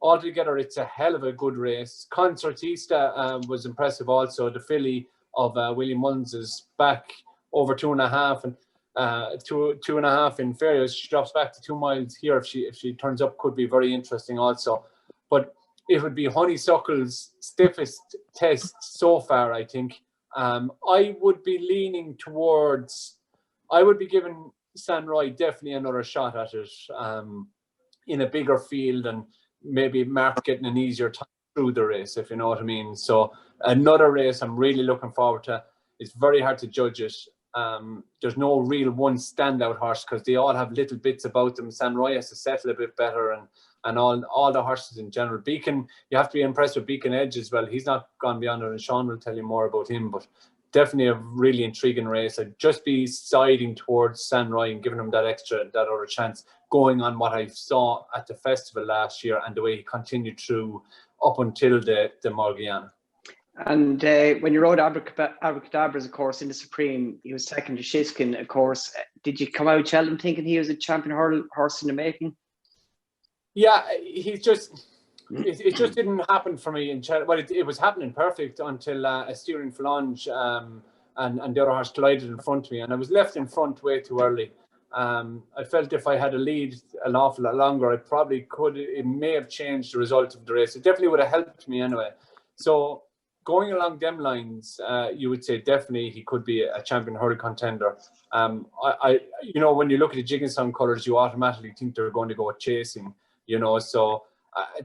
altogether, it's a hell of a good race. Concertista was impressive also. The filly of William Mullins is back over 2.5 and 2.5 in Ferriers. She drops back to 2 miles here. If she turns up, could be very interesting also. But it would be Honeysuckle's stiffest test so far, I think. I would be leaning towards. I would be giving San Roy definitely another shot at it in a bigger field, and maybe Mark getting an easier time through the race, if you know what I mean. So another race I'm really looking forward to. It's very hard to judge it. There's no real one standout horse because they all have little bits about them. San Roy has to settle a bit better, and all the horses in general. Beacon, you have to be impressed with Beacon Edge as well. He's not gone beyond it, and Sean will tell you more about him, but definitely a really intriguing race. I'd just be siding towards San Roy and giving him that other chance, going on what I saw at the festival last year and the way he continued through up until the Morgiana. And when you rode Abracadabras, of course, in the Supreme, he was second to Shiskin, of course. Did you come out, Sheldon, thinking he was a champion hurdle horse in the making? Yeah, it just didn't happen for me in Cheltenham. Well, it was happening perfect until a steering flange and the other horse collided in front of me, and I was left in front way too early. I felt if I had a lead an awful lot longer, I probably could. It may have changed the result of the race. It definitely would have helped me anyway. So going along them lines, you would say definitely he could be a champion hurdle contender. When you look at the Jigginstown colours, you automatically think they're going to go chasing. So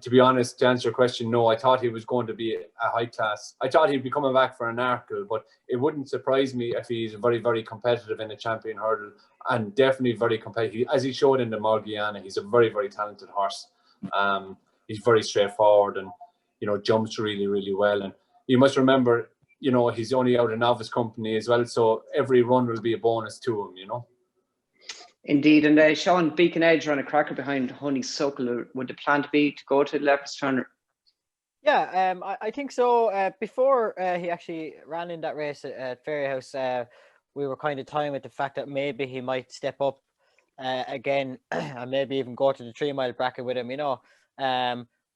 to be honest, to answer your question, no, I thought he was going to be a high class. I thought he'd be coming back for an Arkle, but it wouldn't surprise me if he's very, very competitive in a champion hurdle, and definitely very competitive. As he showed in the Morgiana, he's a very, very talented horse. He's very straightforward and, jumps really, really well. And you must remember, he's only out of novice company as well, so every run will be a bonus to him, Indeed, and Sean, Beacon Edge ran a cracker behind Honeysuckle. Would the plan be to go to Leopardstown? Yeah, I think so. Before he actually ran in that race at Ferryhouse, we were kind of tying with the fact that maybe he might step up again and maybe even go to the 3 mile bracket with him,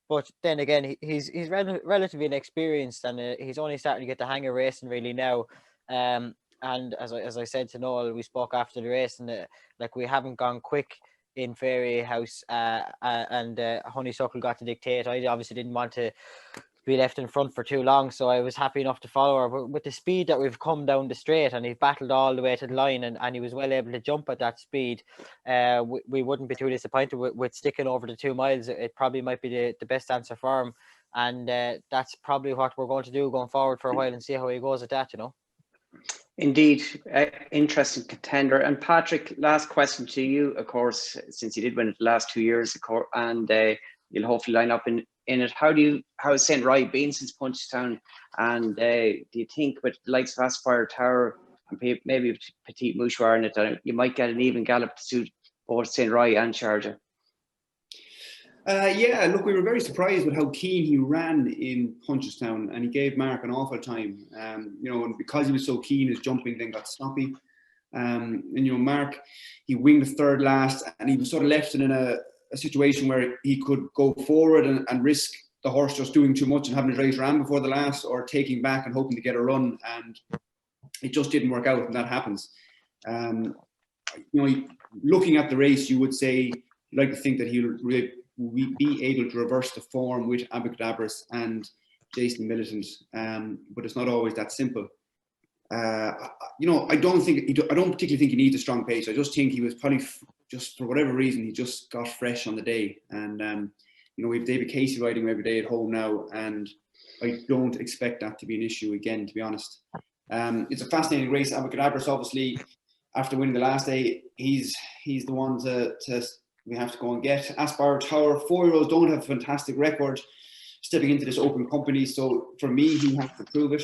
But then again, he's relatively inexperienced, and he's only starting to get the hang of racing really now. And as I said to Noel, we spoke after the race, and we haven't gone quick in Ferryhouse, and Honeysuckle got to dictate. I obviously didn't want to be left in front for too long, so I was happy enough to follow her. But with the speed that we've come down the straight, and he battled all the way to the line, and he was well able to jump at that speed, we wouldn't be too disappointed with sticking over the 2 miles. It probably might be the best answer for him, and that's probably what we're going to do going forward for a while and see how he goes at that, Indeed, interesting contender. And Patrick, last question to you, of course, since you did win it the last 2 years, of course, and you'll hopefully line up in it. How has St. Roy been since Punchestown? And do you think with the likes of Aspire Tower and maybe Petit Mouchoir in it, you might get an even gallop to suit both St. Roy and Sharjah? Yeah, look, we were very surprised with how keen he ran in Punchestown, and he gave Mark an awful time. You know, and because he was so keen, his jumping then got sloppy. And you know, Mark, he winged the third last, and he was sort of left in a situation where he could go forward and risk the horse just doing too much and having his race ran before the last, or taking back and hoping to get a run, and it just didn't work out, and that happens. You know, looking at the race, you would say you'd like to think that he'll really be able to reverse the form with Abacadabras and Jason Militant, but it's not always that simple. You know, I don't particularly think he needs a strong pace. I just think he was probably just for whatever reason he just got fresh on the day, and you know, we have David Casey riding him every day at home now, and I don't expect that to be an issue again, to be honest. It's a fascinating race. Abacadabras, obviously, after winning the last day, he's the one we have to go and get. Aspire Tower, 4-year-olds don't have a fantastic record stepping into this open company, so for me, he has to prove it.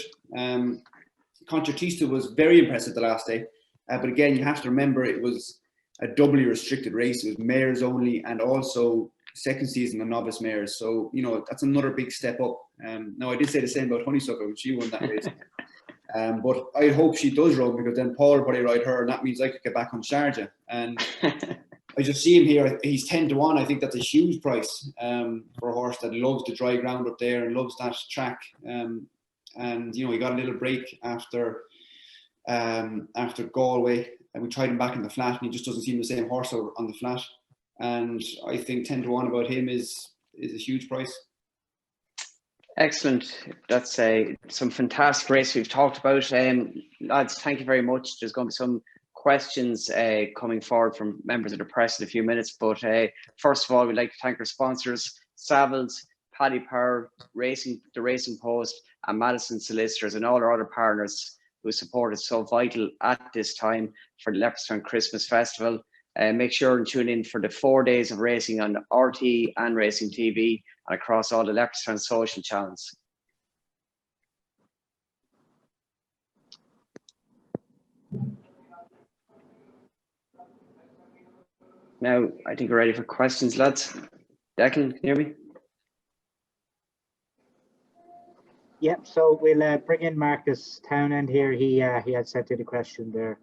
Concertista was very impressive the last day, but again, you have to remember it was a doubly restricted race. It was mares only, and also second season of novice mares. So, you know, that's another big step up. Now, I did say the same about Honeysuckle when she won that race. But I hope she does run, because then Paul will probably ride her, and that means I could get back on Sharjah. And I just see him here. He's 10-1. I think that's a huge price for a horse that loves the dry ground up there and loves that track. And you know, he got a little break after Galway, and we tried him back in the flat, and he just doesn't seem the same horse on the flat. And I think 10-1 about him is a huge price. Excellent. That's some fantastic race we've talked about. Lads, thank you very much. There's going to be some questions coming forward from members of the press in a few minutes. But first of all, we'd like to thank our sponsors, Savills, Paddy Power, the Racing Post, and Madison Solicitors, and all our other partners who support us so vital at this time for the Leopardstown Christmas Festival. Make sure and tune in for the 4 days of racing on RT and Racing TV and across all the Leopardstown social channels. Now, I think we're ready for questions, lads. Declan, can you hear me? Yep, so we'll bring in Marcus Townend here. He had sent in a question there.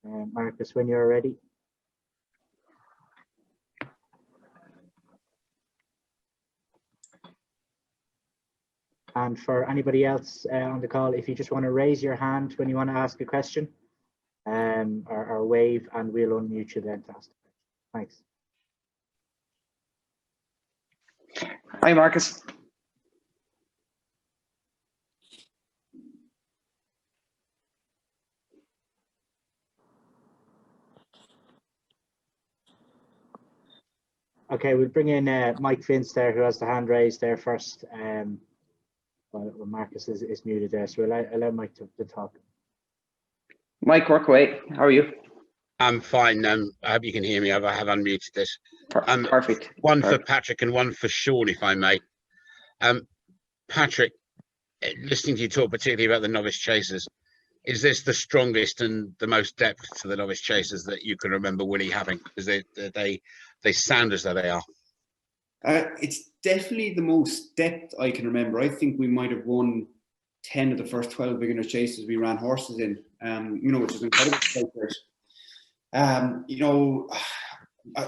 Marcus, when you're ready. And for anybody else on the call, if you just want to raise your hand when you want to ask a question, or wave, and we'll unmute you then to ask the question. Thanks. Hi, Marcus. Okay, we'll bring in Mike Vince there, who has the hand raised there first. Well, Marcus is muted there, so we'll allow Mike to talk. Mike, work away. How are you? I'm fine. I hope you can hear me. I have unmuted this. Perfect. One for Patrick and one for Sean, if I may. Patrick, listening to you talk particularly about the novice chasers, is this the strongest and the most depth to the novice chasers that you can remember Willie having? Because they sound as though they are. It's definitely the most depth I can remember. I think we might have won 10 of the first 12 beginner chases we ran horses in, you know, which is incredible. You know,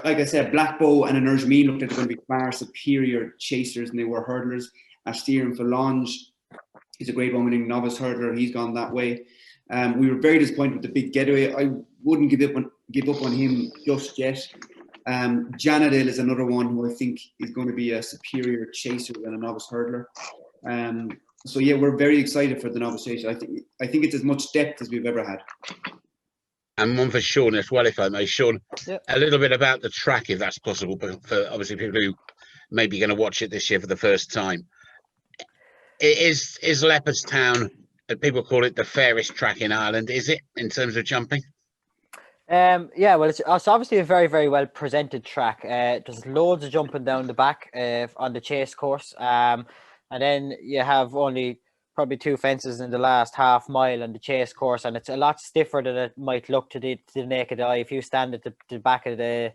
like I said, Black Bow and Energumine looked like they're going to be far superior chasers than they were hurdlers. Astyr and Falange is a great one winning novice hurdler. He's gone that way. We were very disappointed with the big getaway. I wouldn't give up on him just yet. Janadale is another one who I think is going to be a superior chaser than a novice hurdler. So yeah, we're very excited for the novice chaser. I think it's as much depth as we've ever had. And one for Sean as well, if I may. Sean, Yep. A little bit about the track, if that's possible, but for obviously people who may be going to watch it this year for the first time. Is Leopardstown, people call it the fairest track in Ireland, is it, in terms of jumping? Yeah, well, it's obviously a very, very well presented track. There's loads of jumping down the back on the chase course. And then you have only probably 2 fences in the last half mile on the chase course, and it's a lot stiffer than it might look to the naked eye. If you stand at the back of the,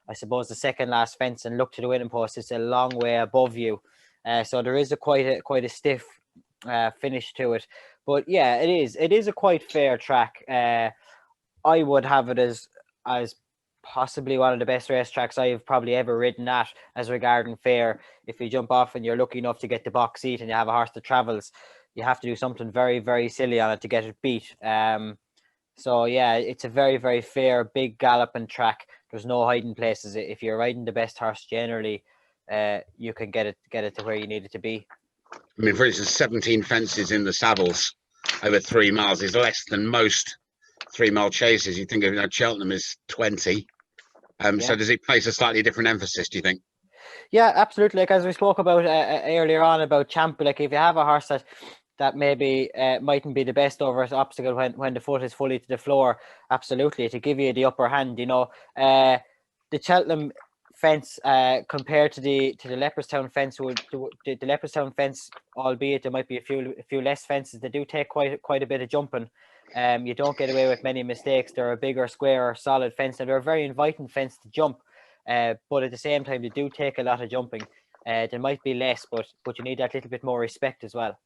I suppose, the second last fence and look to the winning post, it's a long way above you. So there is quite a stiff finish to it. But yeah, it is a quite fair track. I would have it as possibly one of the best racetracks I've probably ever ridden at as regarding fair. If you jump off and you're lucky enough to get the box seat and you have a horse that travels, you have to do something very, very silly on it to get it beat. So yeah, it's a very, very fair, big galloping track. There's no hiding places. If you're riding the best horse generally, you can get it to where you need it to be. I mean, for instance, 17 fences in the Savills over 3 miles is less than most 3 mile chases. You think of, Cheltenham is 20. So does it place a slightly different emphasis, do you think? Yeah, absolutely. Like as we spoke about earlier on about Champ, like if you have a horse that maybe mightn't be the best over its obstacle when the foot is fully to the floor, absolutely, to give you the upper hand. The Cheltenham fence compared to the Leopardstown fence, the Leopardstown fence, albeit there might be a few less fences, they do take quite a bit of jumping. You don't get away with many mistakes. They're a bigger, square, solid fence, and they're a very inviting fence to jump. But at the same time, they do take a lot of jumping. There might be less, but you need that little bit more respect as well.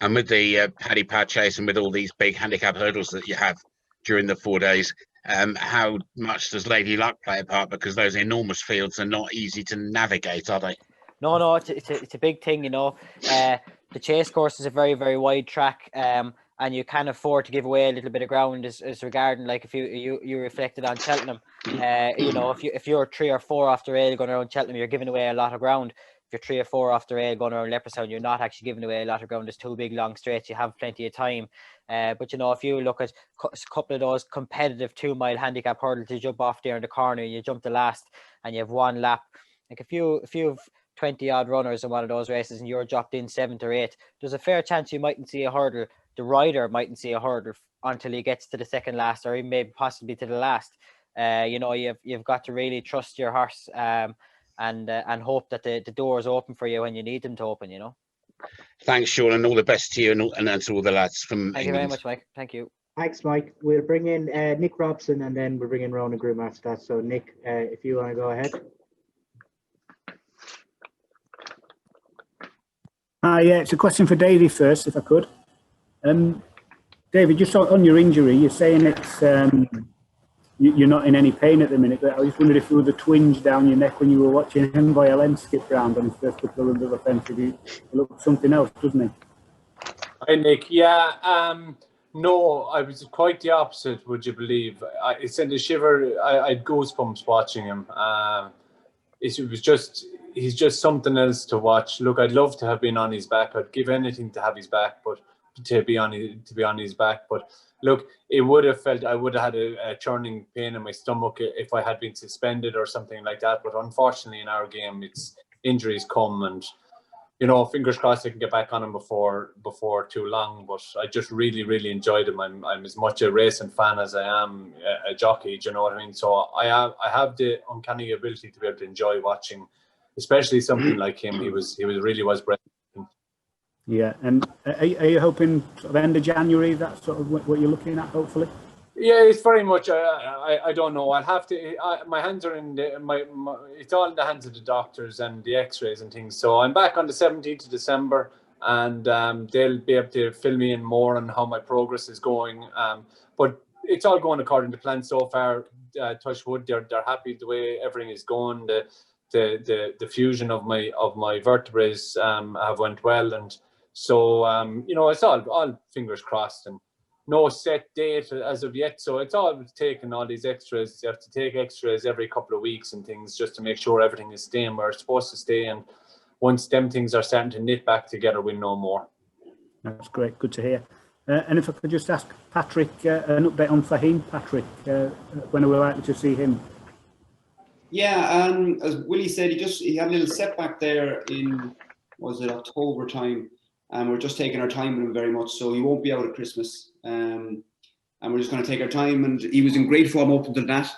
And with the Paddy Power chase and with all these big handicap hurdles that you have during the 4 days, how much does Lady Luck play a part? Because those enormous fields are not easy to navigate, are they? No, it's a big thing, The chase course is a very, very wide track, and you can afford to give away a little bit of ground as regarding, like if you reflected on Cheltenham, if you're 3 or 4 off the rail going around Cheltenham, you're giving away a lot of ground. If you're 3 or 4 off the rail going around Leopardstown, you're not actually giving away a lot of ground. There's 2 big long straights. You have plenty of time. But if you look at a couple of those competitive 2 mile handicap hurdles, you jump off there in the corner, you jump the last, and you have 1 lap. Like if you have 20 odd runners in one of those races and you're dropped in 7th or 8th, there's a fair chance you mightn't see a hurdle. The rider mightn't see a hurdle until he gets to the second last, or even maybe possibly to the last. You've got to really trust your horse, and hope that the doors open for you when you need them to open. Thanks, Sean, and all the best to you and to all the lads from Thank England. you very much, Mike. Thank you. Thanks, Mike. We'll bring in Nick Robson, and then we'll bring in Ronan Groom after that. So, Nick, if you want to go ahead. Yeah, it's a question for Davy first, if I could. David, just on your injury, you're saying it's you're not in any pain at the minute, but I just wondered if there were the twinge down your neck when you were watching him Violence skip round on his first couple of runs of offensive. He looked something else, doesn't he? Hi, Nick. Yeah, no, I was quite the opposite, would you believe? It sent a shiver. I had goosebumps watching him. He's just something else to watch. Look, I'd love to have been on his back. I'd give anything to have his back, but to be on his back. But look, I would have had a churning pain in my stomach if I had been suspended or something like that. But unfortunately, in our game, injuries come, and fingers crossed I can get back on him before too long. But I just really, really enjoyed him. I'm as much a racing fan as I am a jockey. Do you know what I mean? So I have the uncanny ability to be able to enjoy watching, especially something like him. He really was brilliant. Yeah, and are you hoping sort of end of January? That's sort of what you're looking at, hopefully. Yeah, it's very much. I don't know. I'll have to. My hands are in it's all in the hands of the doctors and the X-rays and things. So I'm back on the 17th of December, and they'll be able to fill me in more on how my progress is going. But it's all going according to plan so far. Touch wood, they're happy the way everything is going. The fusion of my vertebrae have went well, and so it's all fingers crossed, and no set date as of yet. So it's all taking all these extras. You have to take extras every couple of weeks and things just to make sure everything is staying where it's supposed to stay. And once them things are starting to knit back together, we'll know more. That's great. Good to hear. And if I could just ask Patrick an update on Fahim. Patrick, when are we likely to see him? Yeah, as Willie said, he had a little setback there in, was it October time? And we're just taking our time with him very much, so he won't be out at Christmas. And we're just going to take our time. And he was in great form up until that,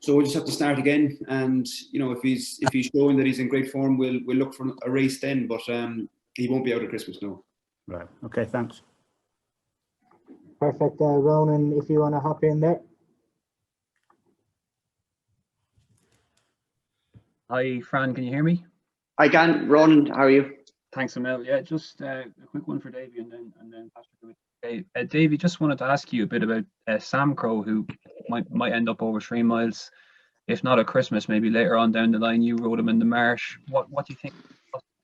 so we'll just have to start again. And if he's showing that he's in great form, we'll look for a race then. But he won't be out at Christmas, no. Right. Okay. Thanks. Perfect. Ronan, if you want to hop in there. Hi, Fran, can you hear me? I can. Ron, how are you? Thanks, Emil. Yeah, just a quick one for Davy and then Patrick. Okay, Davy, just wanted to ask you a bit about Sam Crow, who might end up over 3 miles, if not at Christmas, maybe later on down the line. You rode him in the marsh. What do you think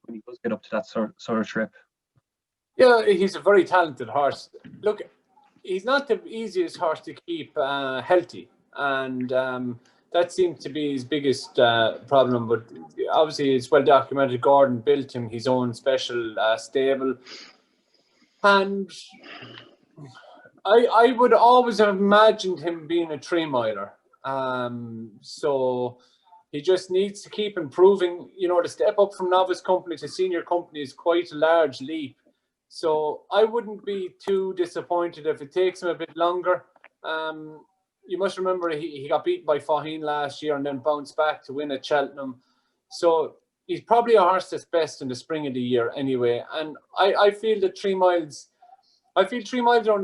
when he does get up to that sort of trip? Yeah, he's a very talented horse. Look, he's not the easiest horse to keep healthy, and that seems to be his biggest problem. But obviously, it's well documented. Gordon built him his own special stable, and I would always have imagined him being a 3-miler. So he just needs to keep improving. You know, the step up from novice company to senior company is quite a large leap. So I wouldn't be too disappointed if it takes him a bit longer. You must remember he got beaten by Faheen last year and then bounced back to win at Cheltenham. So he's probably a horse that's best in the spring of the year anyway. And I feel that 3 miles, around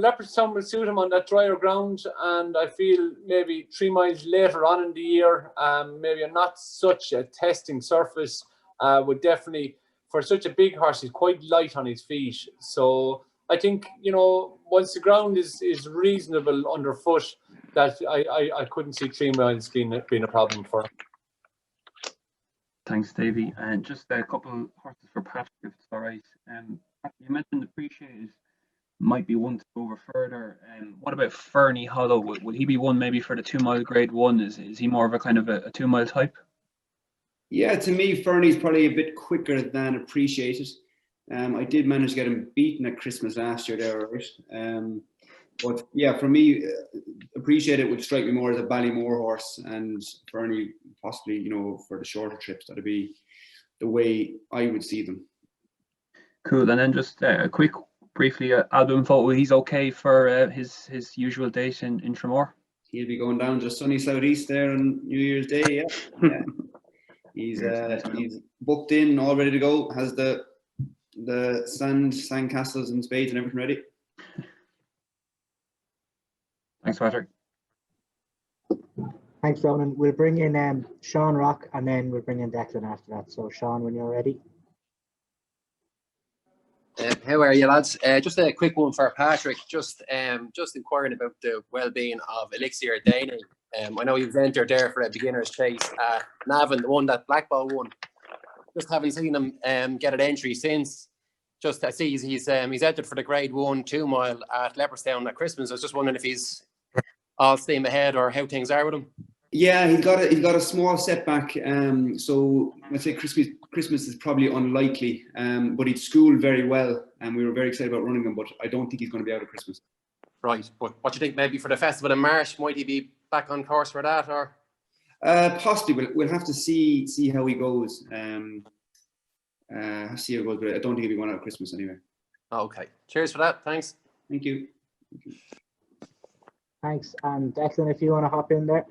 Leopardstown will suit him on that drier ground. And I feel maybe 3 miles later on in the year, maybe not such a testing surface, would definitely, for such a big horse, he's quite light on his feet. So I think, you know, once the ground is reasonable underfoot, that I couldn't see 3 miles being a problem for him. Thanks, Davy. And just a couple horses for Patrick, if it's all right. You mentioned Appreciated might be one to go over further. What about Fernie Hollow? Would he be one maybe for the 2 mile grade 1? Is he more of a kind of a 2 mile type? Yeah, to me, Fernie's probably a bit quicker than Appreciated. I did manage to get him beaten at Christmas last year there, right? But yeah, for me, Appreciated would strike me more as a Ballymore horse, and Fernie possibly, you know, for the shorter trips. That'd be the way I would see them. Cool. And then just a quick, briefly, album photo. He's okay for his usual date in Tramore? He'll be going down to sunny southeast there on New Year's Day. Yeah. He's booked in, all ready to go. Has the sand castles and spades and everything ready. Thanks, Patrick. Thanks, Ronan. We'll bring in Sean Rock, and then we'll bring in Declan after that. So, Sean, when you're ready. How are you, lads? Just a quick one for Patrick. Just inquiring about the well-being of Elixir Daney. I know he was entered there for a beginner's chase. Navan, the one that Blackball won. Just haven't seen him get an entry since. Just I see he's entered for the grade 1 2 mile at Leopardstown at Christmas. I was just wondering if he's all steam ahead or how things are with him. Yeah, he's got a small setback. So I'd say Christmas is probably unlikely. But he'd schooled very well, and we were very excited about running him. But I don't think he's going to be out of Christmas. Right, but what do you think maybe for the festival in March? Might he be back on course for that, or? Possibly. We'll have to see how he goes. See how it goes, but I don't think he'll be going out of Christmas anyway. Okay. Cheers for that. Thanks. Thank you. Thanks. And Declan, if you want to hop in there.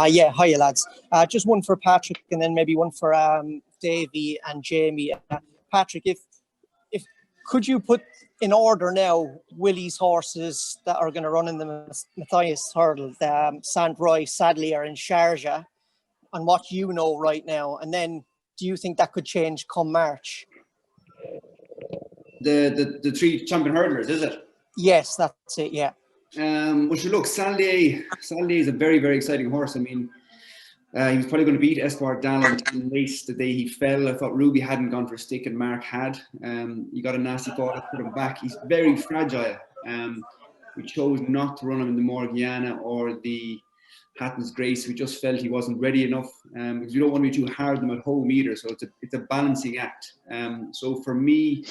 Yeah, hiya lads. Just one for Patrick and then maybe one for Davy and Jamie. Patrick, if could you put in order now Willie's horses that are going to run in the Matthias Hurdle, Sant Roy, Sadlier and Sharjah, on what you know right now, and then do you think that could change come March? The 3 champion hurdlers, is it? Yes, that's it. Yeah. Well, sure, look, Saldier is a very, very exciting horse. I mean, he was probably going to beat Espoir Dallin in the race the day he fell. I thought Ruby hadn't gone for a stick and Mark had. He got a nasty fall, I put him back. He's very fragile. We chose not to run him in the Morgiana or the Hatton's Grace. We just felt he wasn't ready enough because we don't want to be too hard on him at home either. So it's a balancing act. So for me,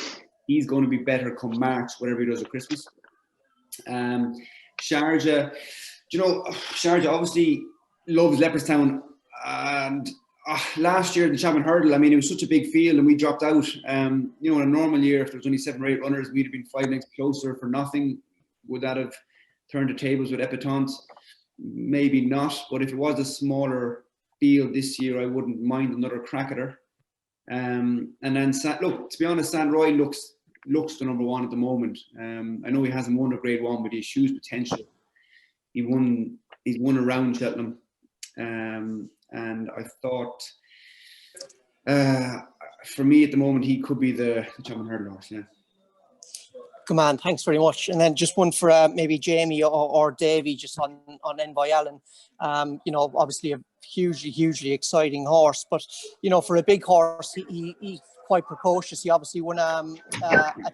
he's going to be better come March, whatever he does at Christmas. Sharjah, Sharjah obviously loves Leopardstown, and last year the champion hurdle, I mean, it was such a big field and we dropped out. In a normal year, if there was only 7 or 8 runners, we'd have been 5 lengths closer for nothing. Would that have turned the tables with Epitante? Maybe not, but if it was a smaller field this year, I wouldn't mind another crack at her. And then, look, to be honest, San Roy looks the number one at the moment. I know he hasn't won a Grade 1, but he's huge potential. He's won around Cheltenham. And I thought, for me at the moment, he could be the champion hurdler horse, yeah. Good man, thanks very much. And then just one for maybe Jamie or Davy, just on Envoy Allen. You know, obviously a hugely exciting horse, but you know, for a big horse, he's quite precocious. He obviously won a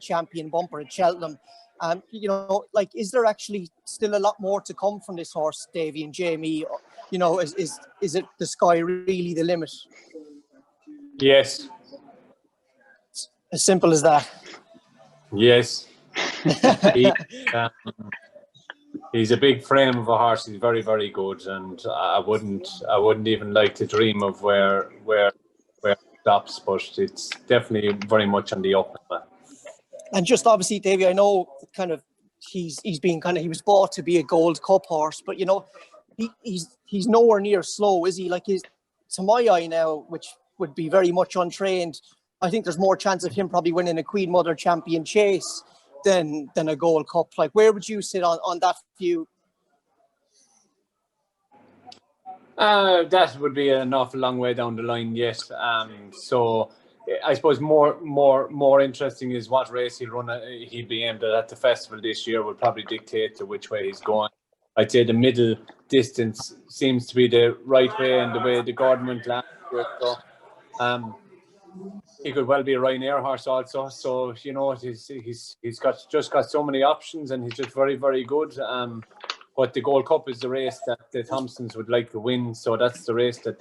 champion bumper at Cheltenham. You know, like, is there actually still a lot more to come from this horse, Davy and Jamie? You know, is it the sky really the limit? Yes. As simple as that. Yes. He's a big frame of a horse. He's very, very good, and I wouldn't even like to dream of where it stops. But it's definitely very much on the up. And just obviously, Davy, I know kind of he was bought to be a Gold Cup horse, but you know, he's nowhere near slow, is he? Like, to my eye now, which would be very much untrained, I think there's more chance of him probably winning a Queen Mother Champion Chase than a Gold Cup. Like, where would you sit on that view? That would be an awful long way down the line, yes. So I suppose more interesting is what race he'll run. He'll be aimed at the festival this year will probably dictate to which way he's going. I'd say the middle distance seems to be the right way and the way the Gordon went last year. So he could well be a Ryanair horse also. So you know, he's got so many options, and he's just very, very good. But the Gold Cup is the race that the Thompsons would like to win, so that's the race that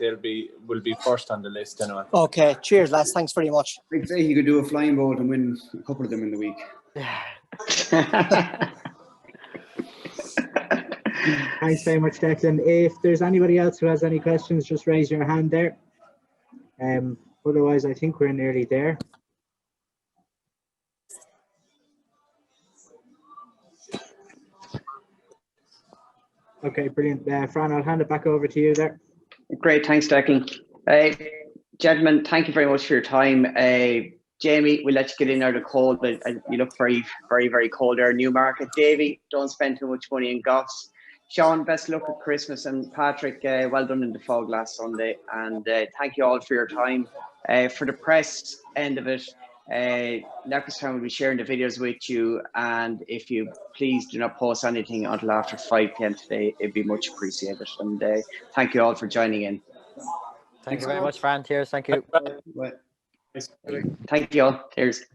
will be first on the list anyway. Okay, cheers, lads. Thanks very much. I'd say he could do a flying boat and win a couple of them in the week. Thanks very much, Declan. If there's anybody else who has any questions, just raise your hand there. Otherwise, I think we're nearly there. Okay, brilliant. Fran, I'll hand it back over to you there. Great, thanks, Declan. Gentlemen, thank you very much for your time. Jamie, we'll let you get in out of the cold, but you look very, very, very cold there in Newmarket. Davy, don't spend too much money in Goffs. Sean, best luck at Christmas, and Patrick, well done in the fog last Sunday. And thank you all for your time. For the press end of it, Leopardstown will be sharing the videos with you, and if you please do not post anything until after 5 p.m. today, it'd be much appreciated. And thank you all for joining in. Thank you very much, Fran. Cheers. Thank you. Bye. Thank you all. Cheers.